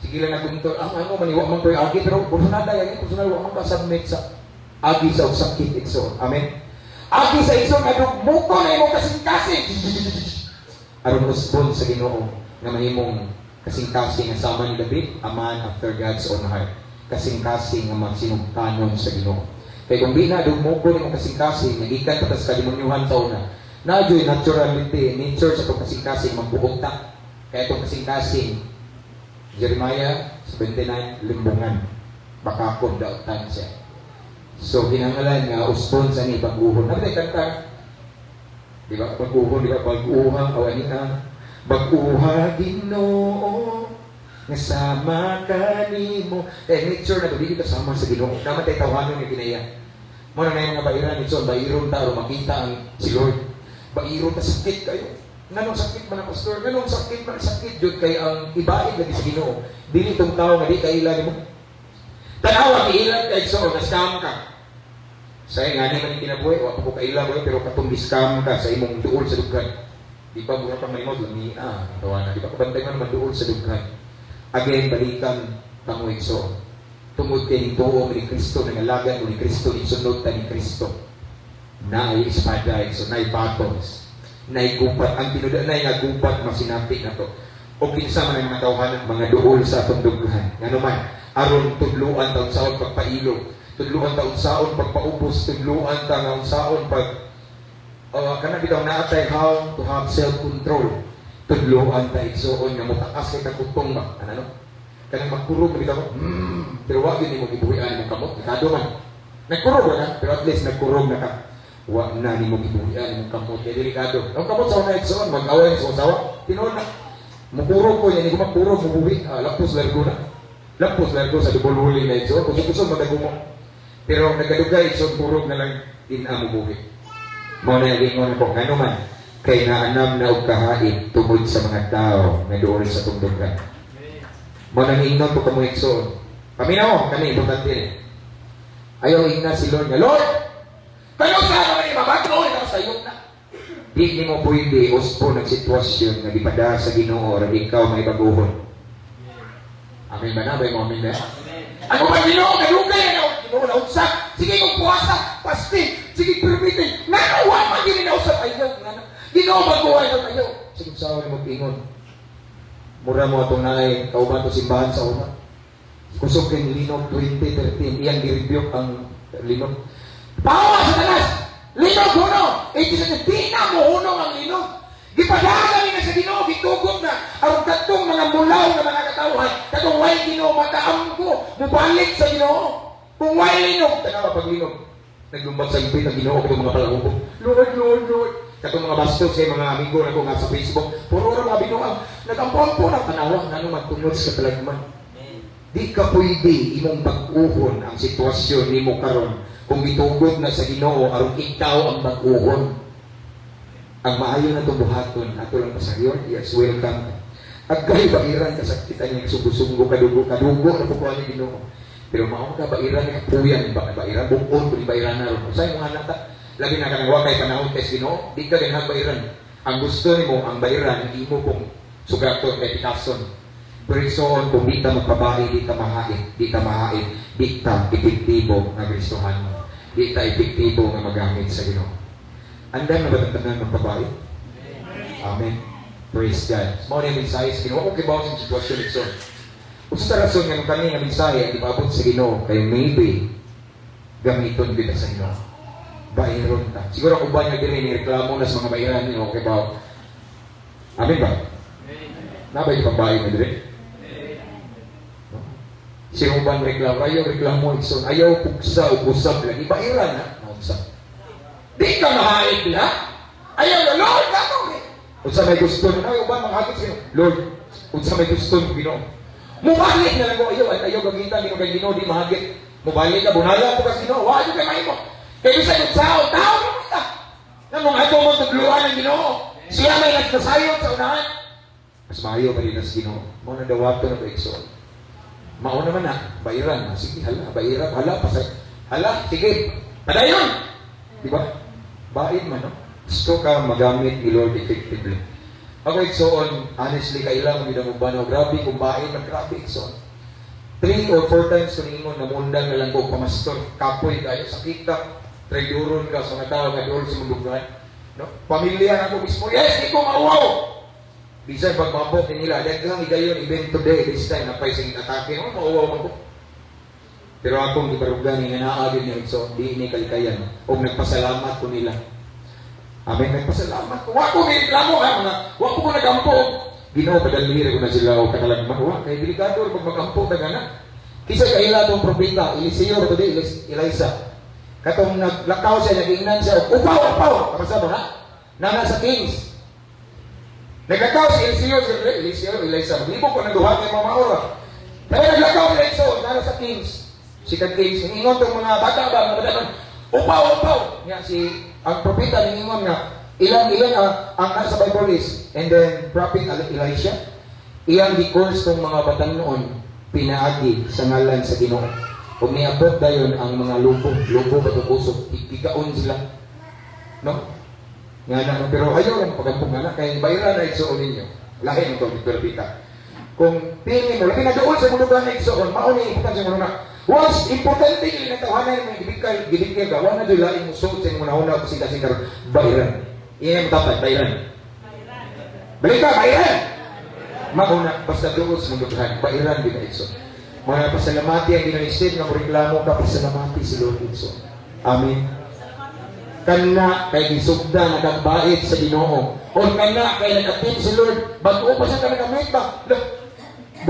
Sige lang na kunto, ano maniwa man ko yung agi, pero personada yan, personal wa man ka submit sa agi sa usakit ikso. Amen. Agi sa ikso nga dugmuko na imong kasing-kasing. Aron usbon sa Ginoo nga mahimong kasing-kasing nga sama ni David, a man after God's own heart. Kasing-kasing nga magsinugtanon sa Ginoo. Kaya kung di na dugmuko ni mong kasing-kasing, nagikan patas kademonyuhan sa una. Nadyo'y naturality, nature sa itong kasing-kasing magbuong ta. Kaya itong kasing-kasing, Jeremiah 79, limbungan. Bakakon daotan siya. So, hinangalan nga, usbon sa ni baguhon. Nabi kanta, di ba? Baguhon, di ba? Baguhang, awanin na. Baguha, Ginoo, nga sama ka ni mo. Kaya nature na ito, di kita sama sa Ginoo. Naman tayo tawanan nga kinaya. Muna na yung mga bairan, ito, bairon ta, o makita ang si Lord. Bairon ta sakit kayo. Nanong sakit man ang pastor? Nanong sakit man sakit yun kay ang ibaid lagi sa Ginoo. Dili itong tao nga di kailan mo. Tanawa, kailan ka ikso, na-scam ka. Say nga naman yung kinabuhi, wala ko kailan mo, pero katong scam ka sa imong duol sa dughan. Di ba mura pang malimod, lamia, tawanan. Di ba kabantay man naman duol sa dughan. Again, balikan kang ikso. Tungod kay tuo ni Kristo, nangalagan mo ni Kristo, isunod ta ni Kristo. Naay espada, ikso, naay battles. Naigupat, ang tinuda na nga gupat masinapi na to. O kinsa man ang mga tawhanan, mga duol sa atong dughan. Nga naman, aron tudluan taon saon pagpailog, tudluan taon saon pagpaubos, tudluan taon saon pag kana bitaw naatay how to have self-control. Tudluan ta igsoon nga mutakas kay kagutong ba? Ano? Kanang magkurog bitaw, pero wa gyud nimo gibuhian imong kamot, nakado man. Nagkurog na, pero at least nagkurog na ka. Wa na nimo gibuhian imong kamot, kay delikado. Ang kamot sa una igsoon, mag-away sa usawa, tinuod na. Mukurog ko yan, hindi ko magkurog, mubuhi, lapos largo na. Lapos largo sa double huli na igsoon, kusog-kusog madagumo. Pero nagkadugay igsoon, kurog na lang mubuhi. Mo na yung ingon ko, ngano man, kay naanam na og kahain tungod sa mga tao na doon sa tungdugan. Mo na ingnon ko kamo igsoon. Paminaw, kami importante rin. Ayaw ingna si Lord nga, Lord! Kayo sa naman ni Mabato, ikaw sa iyo na. Di ni mo pwede uspo ng sitwasyon na gipada sa Ginoo ora ikaw may baguhon. Amen ba na? Bay mo amen ba? Ako ba Ginoo? Kadugay na Ginoo na usap. Sige kong puwasa, pasti. Sige permitin. Nanawa man din na usap. Ayaw. Ginoo baguhay na ayaw. Sige sa akin mag-ingon. Mura mo itong naay kauban to simbahan sa una. Kusog kayong Linog 2013. Iyang gi-review ang Linog. Pawa sa tanas! Linog huno! Di na mo huno ang linog. Gipadagan na sa Ginoo, gitugod na. Ang katong mga mulaw na mga katawhan, katong way Ginoo, mataam ko, mubalik sa Ginoo. Kung way linog, tanawa pag linog. Naglumbag sa ipit ang Ginoo, katong mga palahubog. Lord, Lord, Lord. Katong mga bastos sa mga amigo na ko nga sa Facebook, puro na mga binuang, nag-ampon na tanawa, nano magtungod sa talagman. Di ka pwede imong pag-uhon ang sitwasyon ni mo karon kung bitugod na sa Ginoo aron ikaw ang mag-uhon. Ang maayo na itong buhaton, ato lang pasaryon, yes, welcome. Agay bairan kasakitan niya, sugo-sugo, kadugo na pupuan ni Ginoo. Pero maong ka bairan ni kapuyan, bairan, bukon, kung bairan na ron. Sa'yo mga anak ka, lagi na kanang wakay panahon kay Ginoo, di ka din bairan. Ang gusto ni mo, ang bairan, hindi mo kung sugaton kay Picasso. Pero kung di ka magpabahay, di ka mahain, di ka epektibo na Kristohan mo. Di ka epektibo na magamit sa Ginoo. Andan na ba ng magpabahay? Amen. Praise God. Small yung mensahe sa Ginoo. Okay ba ang sitwasyon ito? Kung sa rason nga nung kami ng mensahe at ibabot sa Ginoo, kayo maybe gamiton kita sa Ginoo. Bayron ta. Siguro kung ba nyo din reklamo na sa mga bayaran niyo, okay ba? Amen ba? Nabay yung pambahay na din? Si uban reklamo, ayaw reklamo igsoon, ayaw pugsa o busab lang, ibairan na, mausap. Di ka mahait na, ayaw na, Lord, ako eh. Unsa may gusto na, ayaw ba, manghagit sa'yo, Lord, unsa may gusto mo, Ginoo. Mubalik na lang ko, ayaw gagita, Ginoo kay Ginoo, di mahagit. Mubalik ka, bunala ko kasi Ginoo, wala kay mahimo. Kaya bisa yung tao naman kita. Nang mga ito mong tugluan ng Ginoo, siya may nagsasayon sa unahan. Mas maayo pa rin ang Ginoo. Muna dawato na ba igsoon. Mao naman na, bairan. Sige, hala, bairan. Hala, sige. Padayon! Di ba? Bain man, no? Gusto ka magamit ni Lord effectively. Ako, igsoon, honestly, kailangan hindi na mo ba, no? Grabe, kung bain, grabe, igsoon. 3 or 4 times kuningon, namundang na lang ko, pamastor, kapoy kayo, sakita, trayduron ka sa mga tao, nga doon sa mundungan. No? Pamilya ako mismo, yes, di ko mauwaw! Bisan pag mabok nila, dahil lang igayon, event today, this time, napay sa atake, mauwaw man ko. Pero akong ibarugan, nga naagin niya, so, di ini kalikayan. O nagpasalamat ko nila. Amen, nagpasalamat ko. Wako may reklamo, ha, mga, wako ko nagampo. Ginoo, padaliri ko na sila, o kakalagman. Wa, kay delikado, pag magampo, tagana. Kisa kaila itong propeta, Eliseo, today, Elisa. Katong naglakaw siya, nag-ingnan siya, upaw! Kapasa mo, ha? Nana sa kings. Naglakaw si Eliseo, Elisa. Maglibog ko ng duha kay mga maura. Pero naglakaw si Eliseo, nana sa kings. Si kings, ingon itong mga bata ba, mga bata, upaw! Nga si, ang propeta, ingon nga, ilan ang nasa Bible is, and then prophet Elisha, iyang di-course itong mga batang noon, pinaagi sa ngalan sa Ginoo. Kung niabot dayon ang mga lupo ba ito puso, ikaon sila. No? Nga na, pero ayaw lang pagampong nga na, kaya bayra na igsoon ninyo. Lahi ng ito, propeta. Kung tingin mo, labi na doon sa mundo ba na igsoon, mauni, iputan sa mundo na, was importante yung natawanan mo, gibigkay ka, wala na doon laing mo suot sa mga nauna ko sila bayran. Iyan mo dapat, bayran. Balik ka, bayran! Mauna, basta doon sa mundo ba, bayran din na igsoon. Mga pasalamati ang ginalisip na reklamo ka, pasalamati si Lord igsoon. Amen. Kana kay gisugda nagabait sa Ginoo. O kana kay nagapit si Lord, bago pa siya ka nagamit ba?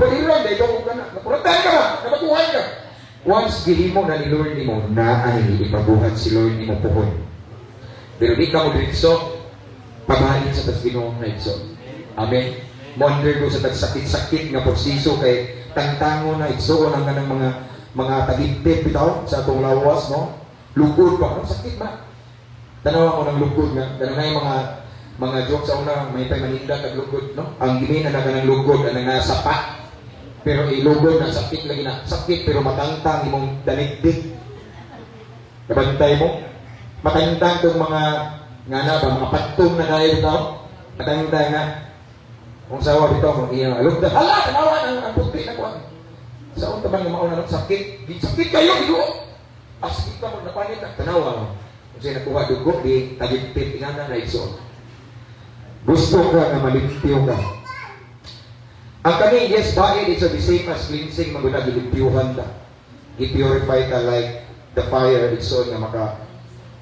Baliran, dahil ko ka na. Napuratan ka ba? Nabaguhan ka. Once gihimo na ni Lord ni mo, na ay ipabuhat si Lord ni mo puhon. Pero di ka mo dito, pamahalin sa Ginoo na ito. Amen. Monder ko sa tagsakit-sakit nga proseso kay tangtango na igsoon ang kanang mga tagitip bitaw sa atong lawas, no? Lugod pa, no? Sakit ba? Tanaw ako ng lugod nga. Ganun na yung mga joke sa una, may paymaninda kag lugod, no? Ang gimina na kanang lugod, ang nasapa. Pero ilugod na sakit lagi na. Sakit pero matangtang imong daligdig. Kabantay mo? Matangtang itong mga mga patong na dahil bitaw. Matangtang nga. Kung sawa bitaw, kung iyang alugda, hala, tanawan ang puti na kuwan. Sa unta man yung mauna ng sakit, sakit kayo, ido. Sakit ka mo, napanit na, tanawa mo. Kung siya nakuha dugo, di tagipit, ingana na igsoon. Gusto ka na malimpyo ka. Ang kani, yes, baid, it's the same as cleansing, maguna, gilimpyuhan ka. I-purify ka like the fire, igsoon na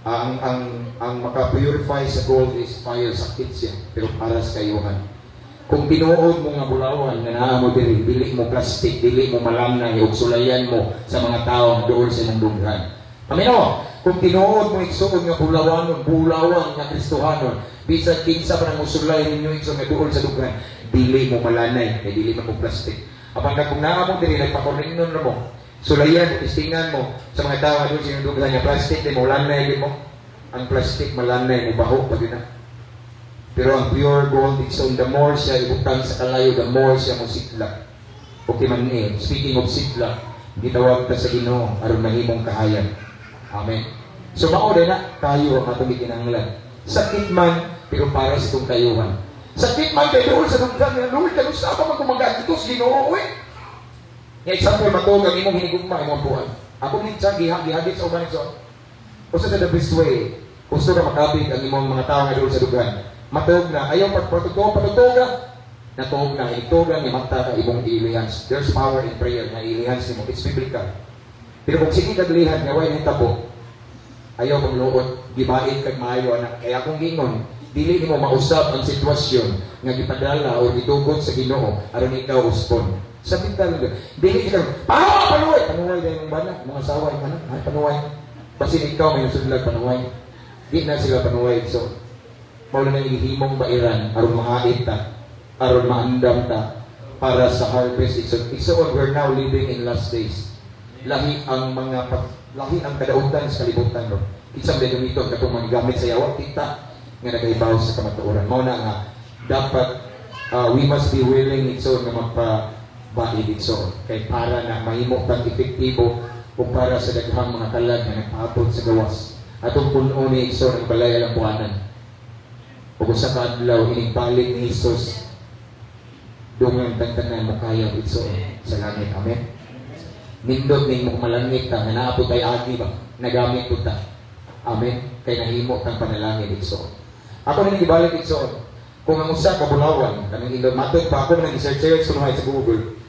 ang maka-purify sa gold is fire, sakit siya, pero para sa kayuhan. Kung tinuod mo nga bulawan, nga naa mo dili mo plastic, dili mo malamnay, o sulayan mo sa mga tao doon sa nandunghan. Pamino, kung tinuod mo igsoon nga bulawan nga Kristohanon, bisan kinsa pa nang usulay ninyo igsoon nga doon sa dughan, dili mo malanay, kay dili mo plastic. Apang kung naa mo dili, nagpakorninon na mo, sulayan mo, testingan mo sa mga tao doon sa dughan nga plastic, di mo lanay, di mo. Ang plastic malanay, mo baho, pag na. Pero ang pure gold, so the more siya ibutang sa kalayo, the more siya mo sitla. Okay man eh, speaking of sitla, gitawag ta sa Ginoo aron mahimong kahayan. Amen. So mao din na tayo ang atong gikinahanglan. Sakit man, pero para sa itong kayuhan. Sakit man kay doon sa dughan nga Lord, kanusta pa man kumagat dito sa Ginoo oy. Nga example matog ang imong hinigugma imong buwan. Ako minsan gihagit sa uban so. Usa sa the best way, gusto ka makabig ang imong mga tao nga doon sa dughan. Matog na, ayaw patutog ka. Natog na, itog lang, imagta ka ibong ilihans. There's power in prayer na ilihans mo. It's biblical. Pero kung sige kaglihan, ngaway ng tabo, ayaw kong luot, gibait kag maayo anak. Kaya kung gingon, dili mo mausap ang sitwasyon nga gipadala o gitugot sa Ginoo aron ikaw uspon. Sabi talaga. Dili ka, panuway! Panuway na yung bala. Mga saway ka na. Ay, panuway. Kasi ikaw may nasudlag panuway. Di na sila panuway. So, maula na yung himong bairan, aron mahait ta, aron maandam ta, para sa harvest. So we're now living in last days. Lahi ang kadautan sa kalibutan. No? Isang benumito, katong mga gamit sa yawa, kita, nga nagaibaw sa kamatuoran. Mauna nga, dapat, we must be willing itso na magpabaid itso. Kay para na mahimo pang epektibo o para sa daghang mga kalag na nagpaabot sa gawas. Atong puno ni itso ng balay alang buwanan. O kung sa kaadlaw, inibalik ni Jesus, dungang tantanan mo kaya itso sa langit. Amen? Nindot ning mo malangit ka, nga naapot ay agi ba? Nagamit po ta. Amen? Kay nahimo kang panalangin itso. Ako nang ibalik itso. Kung ang usa ka bulawan, kanang indot matod pa ako nang i-search sunuhay sa Google.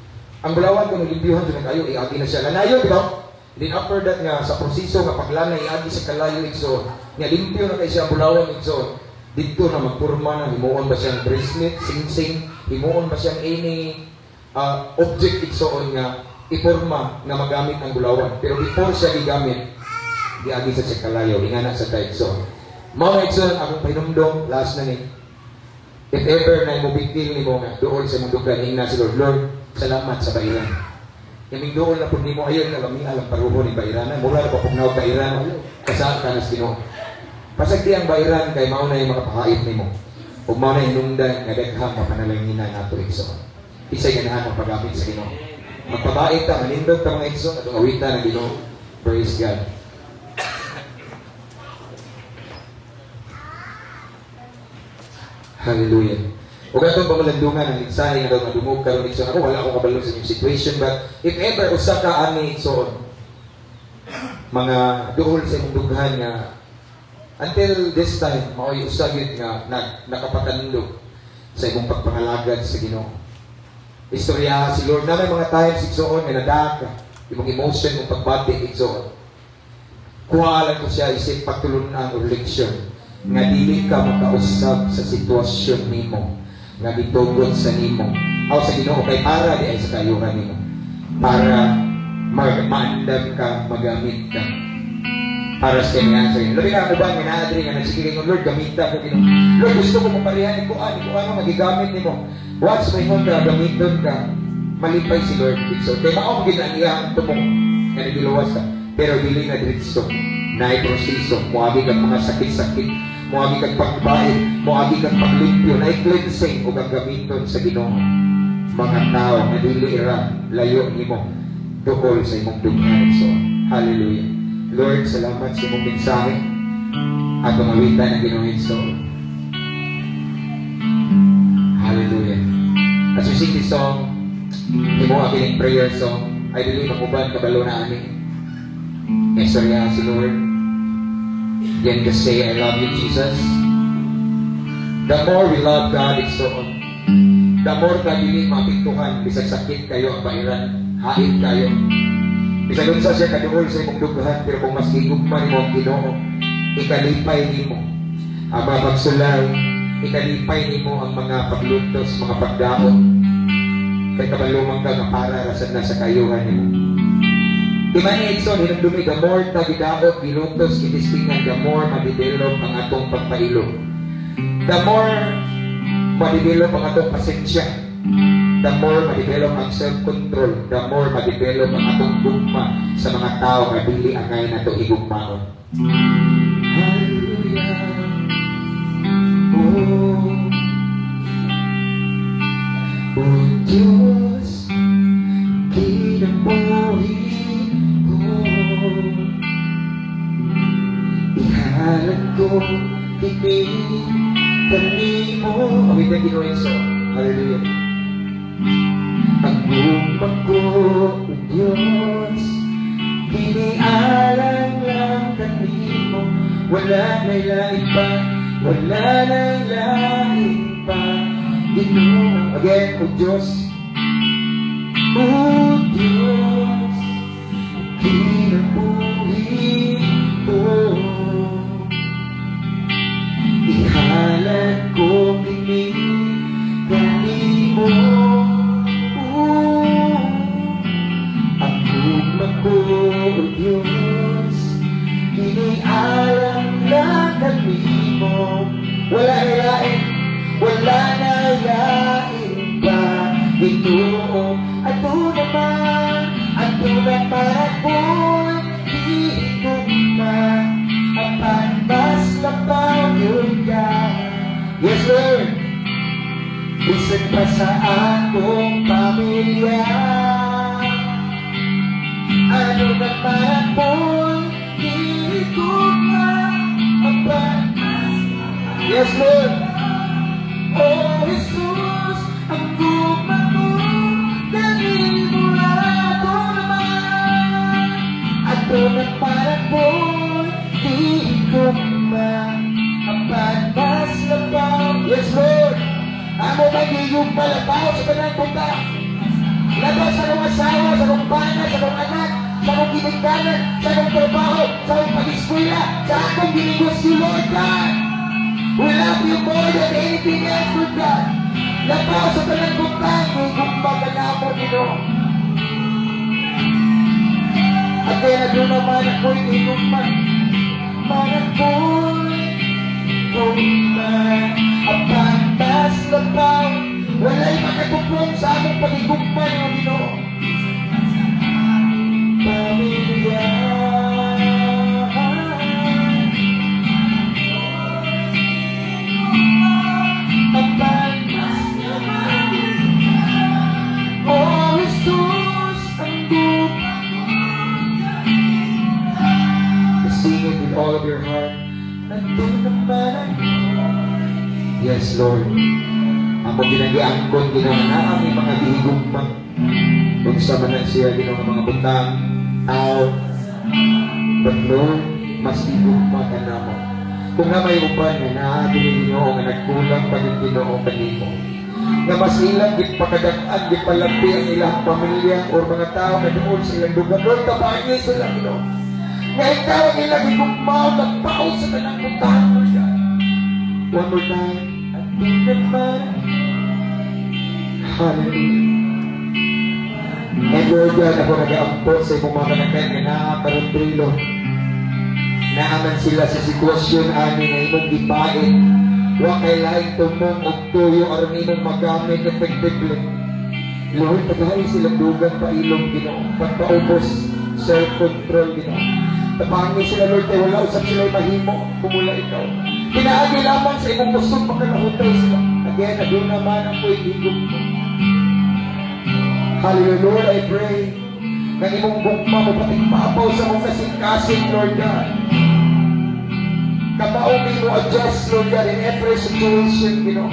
Ang bulawan kung limpyuhan doon kayo, iagi na siya. Lanayo, di ba? Then after that nga, sa proseso nga paglanay, iagi sa kalayo itso. Nga limpyo na kayo siya ang bulawan itso. Dito na magpurma na, himuon ba siyang bracelet, sing-sing, himuon ba siyang any object itsoon nga iporma na magamit ang bulawan. Pero before siya gigamit, giagi sa kalayo, ingana sa taitso. Mga itsoon, akong pinumdong, last na ni. If ever na imubigtil ni mo nga, doon sa mundong ganing na si Lord, salamat sa bairan. Kaming doon na po ni mo, ayun na kami alam paruho ni bairan. Mula na pa pugnaw bairan, kasaan ka na sino. Pasagdi ang bairan kay mauna yung makapahait ni mo. Huwag mauna yung nungdan, nga daghang mapanalangina nga ito ikso. Isa'y ganahan ang paggamit sa Ginoo. Magpabait ta, manindog ta mga ikso, atong awita na Ginoo. Praise God. Hallelujah. Huwag atong pamalandungan ang mensahe nga daw madumog karon ikso. Ako wala akong kabalo sa inyong situation, but if ever usa ka ani ikso, mga duhol sa imong dughan nga until this time, mao'y usagit nga nakapatandog sa imong pagpangalagad sa Ginoo. Istorya si Lord na may mga times iksoon nga nadaka imong emotion mong pagbati iksoon. Kuhalan ko siya isip pagtulon ang reflection nga dili ka makausab sa sitwasyon nimo nga gitugot sa nimo aw sa Ginoo kay para di ay sa kayuhan nimo para maandam ka, magamit ka para sa kanya sa inyo. Labi na ako ba, minaadri nga nagsigilin ko, Lord, gamita ko Ginoo. Lord, gusto ko maparihan ko ano magigamit nimo. Once may honda, gamiton ka, malipay si Lord. So, kaya maong ginanihan ito mong nga nagiluwas ka. Pero dili na diretso, na-proseso, muagi kang mga sakit-sakit, muagi kang pagbait, muagi kang paglimpyo, na-cleansing o gagamiton sa Ginoo. Mga tao na dili ira, layo nimo, tukol sa imong dughan. So, hallelujah. Lord, salamat sa imong mensahe at pamawitan ng Ginoo so. Hallelujah. As we sing this song, imo aking prayer song, I believe makuban kabalo na ani. Exorya si Lord. Then just say, I love you, Jesus. The more we love God, it's so on. The more ka dili mapintuhan, bisag sakit kayo ang bairan, hait kayo. Bisag unsa siya kaduol sa imong dughan, pero kung mas higugman mo ang Ginoo, ikalipay nimo ang mga pagsulay, ikalipay nimo ang mga paglutos, mga pagdaon. Kay kabalumang ka nga para rasan na sa kayuhan nimo. Timani Edson, hinumdumi, the more ta gidaot, gilutos, gitistingan, the more ma-develop ang atong pagpailog. The more ma-develop ang atong pasensya. The more ma-develop ang self-control, the more ma-develop ang atong gugma sa mga tao na dili angay na ito higugmaon. Hallelujah. Oh Diyos, kinabuhin ko, ihalan ko, tinig, kanimo. Okay, thank you, Lord. Hallelujah. Ang gumag ko, O Diyos, binialang lang kanimo. Wala na lain pa, wala na lain pa. Ginoo, again, O Diyos, O Diyos, kinabuhi ko. Ihalan ko kinig kanimo. ako, Diyos, inialam na kanimo. Wala na lain pa. Ito, ato naman ako'y di ko mas napagod ka. Yes, Lord. Bisan pa sa akong pamilya, ano naman ako'y di ko Yes, Lord. Oh, Jesus, ang guma mo, dali mo ato naman ako'y di ko mas labaw. Yes, Lord. Amo magiging palabaw sa kanang punta. Labaw sa kong asawa, sa kong bana, sa kong anak, sa kong ginigdanan, sa kong trabaho, sa kong pag-eskwela, sa akong ginigosyo, Lord God. We love you more than anything else, Lord God. Labaw sa kanang punta, gumbaga na ako, Ginoo. At kaya naging naman ako'y inuman, apantas labaw, wala'y makatuprong sa among pagigugman, O Ginoo. Pamilya, apantas labaw, O Jesus, ang guma. Sing it with all of your heart. Yes, Lord. Ako ginag-iangkon, ginanaan ang mga dihigugma. Kung sa manan siya, ginang mga butang, tao. But Lord, mas higugma ka na mo. Kung na may uban na naadili ninyo nga nagkulang pa ng Ginoo kanimo, na mas ilang gipakadaan, gipalampi ang ilang pamilya o mga tao na doon sa ilang lugar. Lord, tabahin sila, Ginoo. Nga ikaw ang ilang higugma, nagpao sa kanang butang, Lord God. One more time. Hallelujah. And Lord God, ako nag-aampo sa imong mga kanakay na nakakarundrilo. Naaman sila sa sitwasyon ani na imong gipain. Wa kay laing tumong og tuyo aron imong magamit effectively. Lord, paghahay silang dugang pailong, Ginoo. Pagpaubos, self-control, Ginoo. Tapangi sila, Lord, kay wala usap sila'y mahimo kung wala ikaw. Pinaagi lamang sa imong kusog pagkakahutay sila. Again, doon naman ang puwigigong mo. Hallelujah, Lord, I pray na imong gugma mo patigpapaw sa mong kasing-kasing, Lord God. Kapaumi mo adjust, Lord God, in every situation, Ginoo.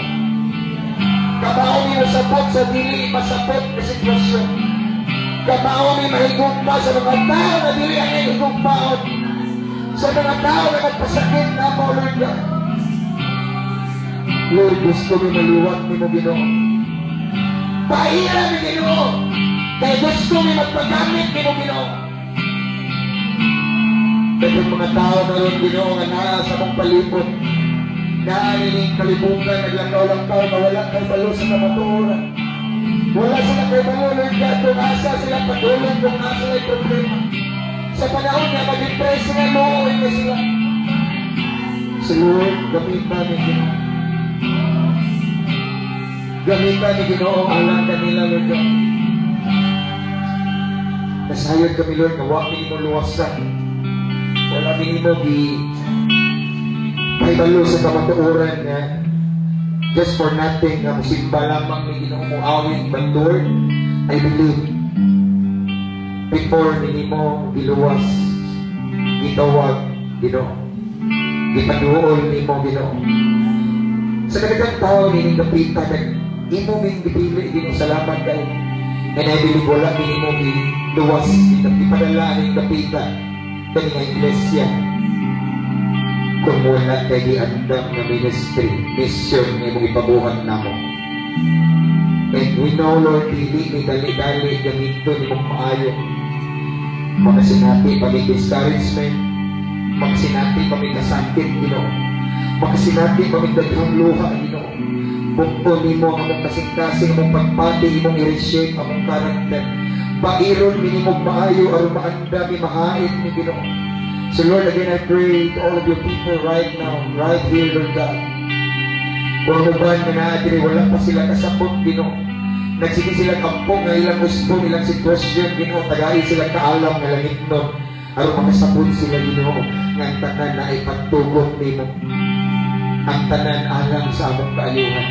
Kapaumi mo sapot sa dili masapot na sitwasyon. Kapaumi mahigugma sa mga tao na dili ang higugmaon. Sa mga tao na nagpasakit na mo, Lord God. Lord, gusto mo maliwat ni mo, Ginoo. Pahira ni Ginoo. Kaya gusto mo magpagamit ni mo, Ginoo. Kaya mga tao na ron, Ginoo, nga naa sa mong palibot, naanining kalibungan, naglakaw-lakaw, na wala kay balo sa kamatuoran. Wala sila kay balo, Lord God, kung asa sila patulong, kung asa ay problema. Sa panahon na mag-impress na mo, na sila. So Lord, gamitan ni Ginoo. Gamitan ni Ginoo ang alam kanila, Lord God. Nasayod kami, Lord, na huwag mo luwasan. Wala mo may balo sa kamatuoran na just for nothing na musimba lamang ni Ginoo mo awin. But Lord, I believe before mo giluwas, gitawag, Ginoo, gipaduol mo, Ginoo. Sa kadagang tao ni kapita imo ming gipili, Ginoo, salamat kayo. And I believe wala mo giluwas, ipadala ni kapita kani nga iglesia kung wala kay giandam na ministry, mission ni mong ipabuhat namo. And we know, Lord, dili ni dali-dali gamito ni mong maayo. Makasinati pami discouragement, makasinati pami kasakit, Ginoo. Makasinati pami daghang luha, Ginoo. Bukto ni mo ang mong kasing-kasing, ang mong pagpati, imong i-reshape ang mong karakter. Pairon minimog maayo aron maanda mi mahait ni Ginoo. So Lord, again I pray to all of your people right now, right here, Lord God. Kung uban nga na diri wala pa sila kasapot, Ginoo. Nagsige sila kampong nga ilang gusto, ilang sitwasyon, Ginoo, tagay sila kaalam nga langit nun. Aron makasapot sila, Ginoo, nga ang tanan na ay pagtugot nimo. Ang tanan alam sa among kaayuhan.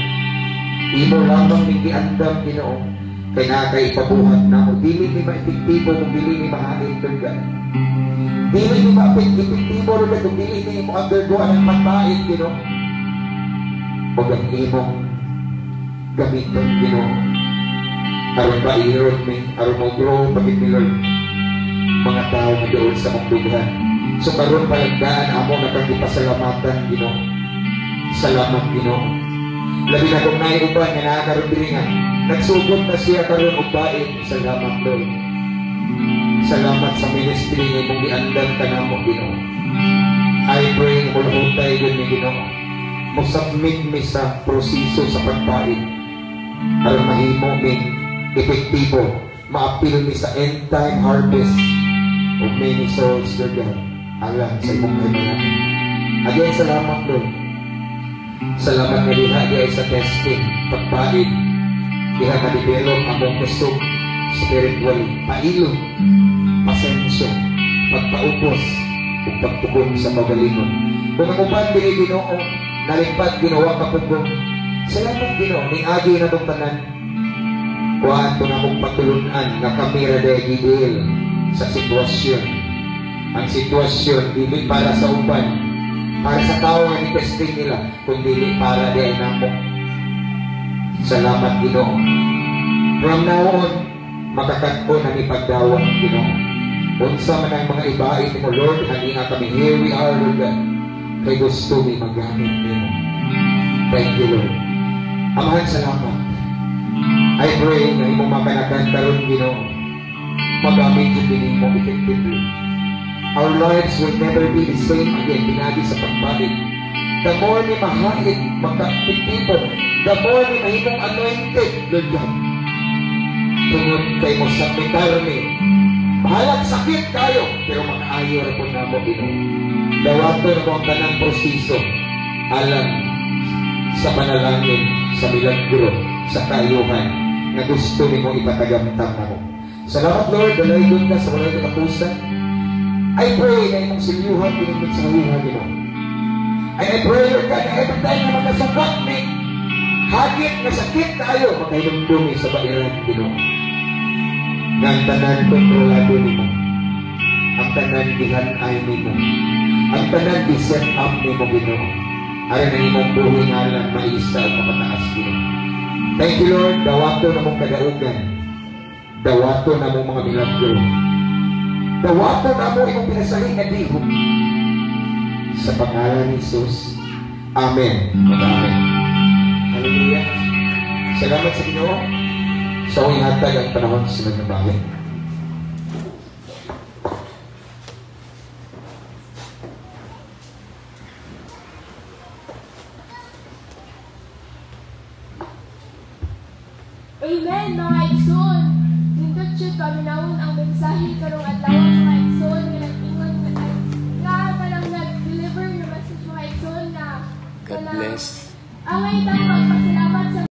Imo lamang ning giandam, Ginoo, kay nakay ipabuhat na mo. Dili ni maepektibo kung dili ni mahalin, Lord God. Dili ni maepektibo, Lord God, kung dili ni mo undergo ang pagpait, Ginoo. Huwag ang imong gamiton, Ginoo. Aron ba iron mi, aron mo grow, pagit ni Lord, mga tao na doon sa mong lugar. So karon palagdaan amo na kang ipasalamatan, Ginoo. Salamat, Ginoo. Labi na kung naiuban nga nakakaroon diri nga. Nagsugod na siya karon og bait. Salamat, Lord. Salamat sa ministry ni mong giandam ka namo, Ginoo. I pray mo hulutay yun ni Ginoo. Mo-submit mi sa proseso sa pagpait. Aron mahimo mi epektibo. Ma-appeal mi sa end time harvest of many souls, Lord God. Alam sa imong kailangan. Again, salamat, Lord. Salamat nga diha di ay sa testing, pagpait, diha ma-develop among kusog spiritually, pailog, pasensya, pagpaupos, ug pagtugon sa magalingon. Kung ang uban dili Ginoo, nalipad ginawa ka pugong. Salamat, Ginoo, ning agi na tong tanan. Kuhaan to na mong patulunan nga kami ra dahil sa sitwasyon. Ang sitwasyon dili para sa uban, para sa tao nga ni-testing nila, kundi para di ay namo. Salamat, Ginoo. From now on, makakatpo na ni pagdawat, Ginoo. Unsa man ang mga ibait mo, Lord, hani nga kami, here we are, Lord God. Kay gusto mi magamit nimo. Thank you, Lord. Amahan, salamat. I pray na imong makanagan karon, Ginoo, magamit yun mo effectively. Our lives will never be the same again, pinagi sa pagbalik. The more ni mahait, magka-epektibo, the more ni mahimong anointed, Lord God. Tungod kay mo sa karne, mahalag sakit kayo, pero makaayo rin po na mo, Ginoo. Dawato na mo ang tanang proseso, alam sa panalangin, sa milagro, sa kaayuhan, na gusto ni mo ipatagamtang na mo. Salamat, Lord, dalay doon ka sa walay katapusan. I pray na imong silyuhan pinindot sa halihan, Ginoo. I pray, Lord God, na every time na magkasukat ni hagit na sakit tayo, makahinumdumi sa bairan, Ginoo. Nga ang tanan kontrolado nimo. Ang tanan gihanay nimo. Ang tanan di-set up nimo, Ginoo. Aron ang imong buhay nga lang maisa o mapataas, Ginoo. Thank you, Lord. Dawato na mong kadaugan. Dawato na mong mga milagro. Dawato na mo imong pinasaling na dihog. Sa pangalan ni Jesus. Amen. Amen. Hallelujah. Salamat sa Ginoo. Sa huwag hatag ang panahon sa sunod na bagay. Amen, mga igsoon. Nindot siya paminawon ang mensahe karong adlaw mga igsoon nga nag-ingon nga palang nag-deliver ng message mga igsoon nga God bless. Away tang magpasalamat sa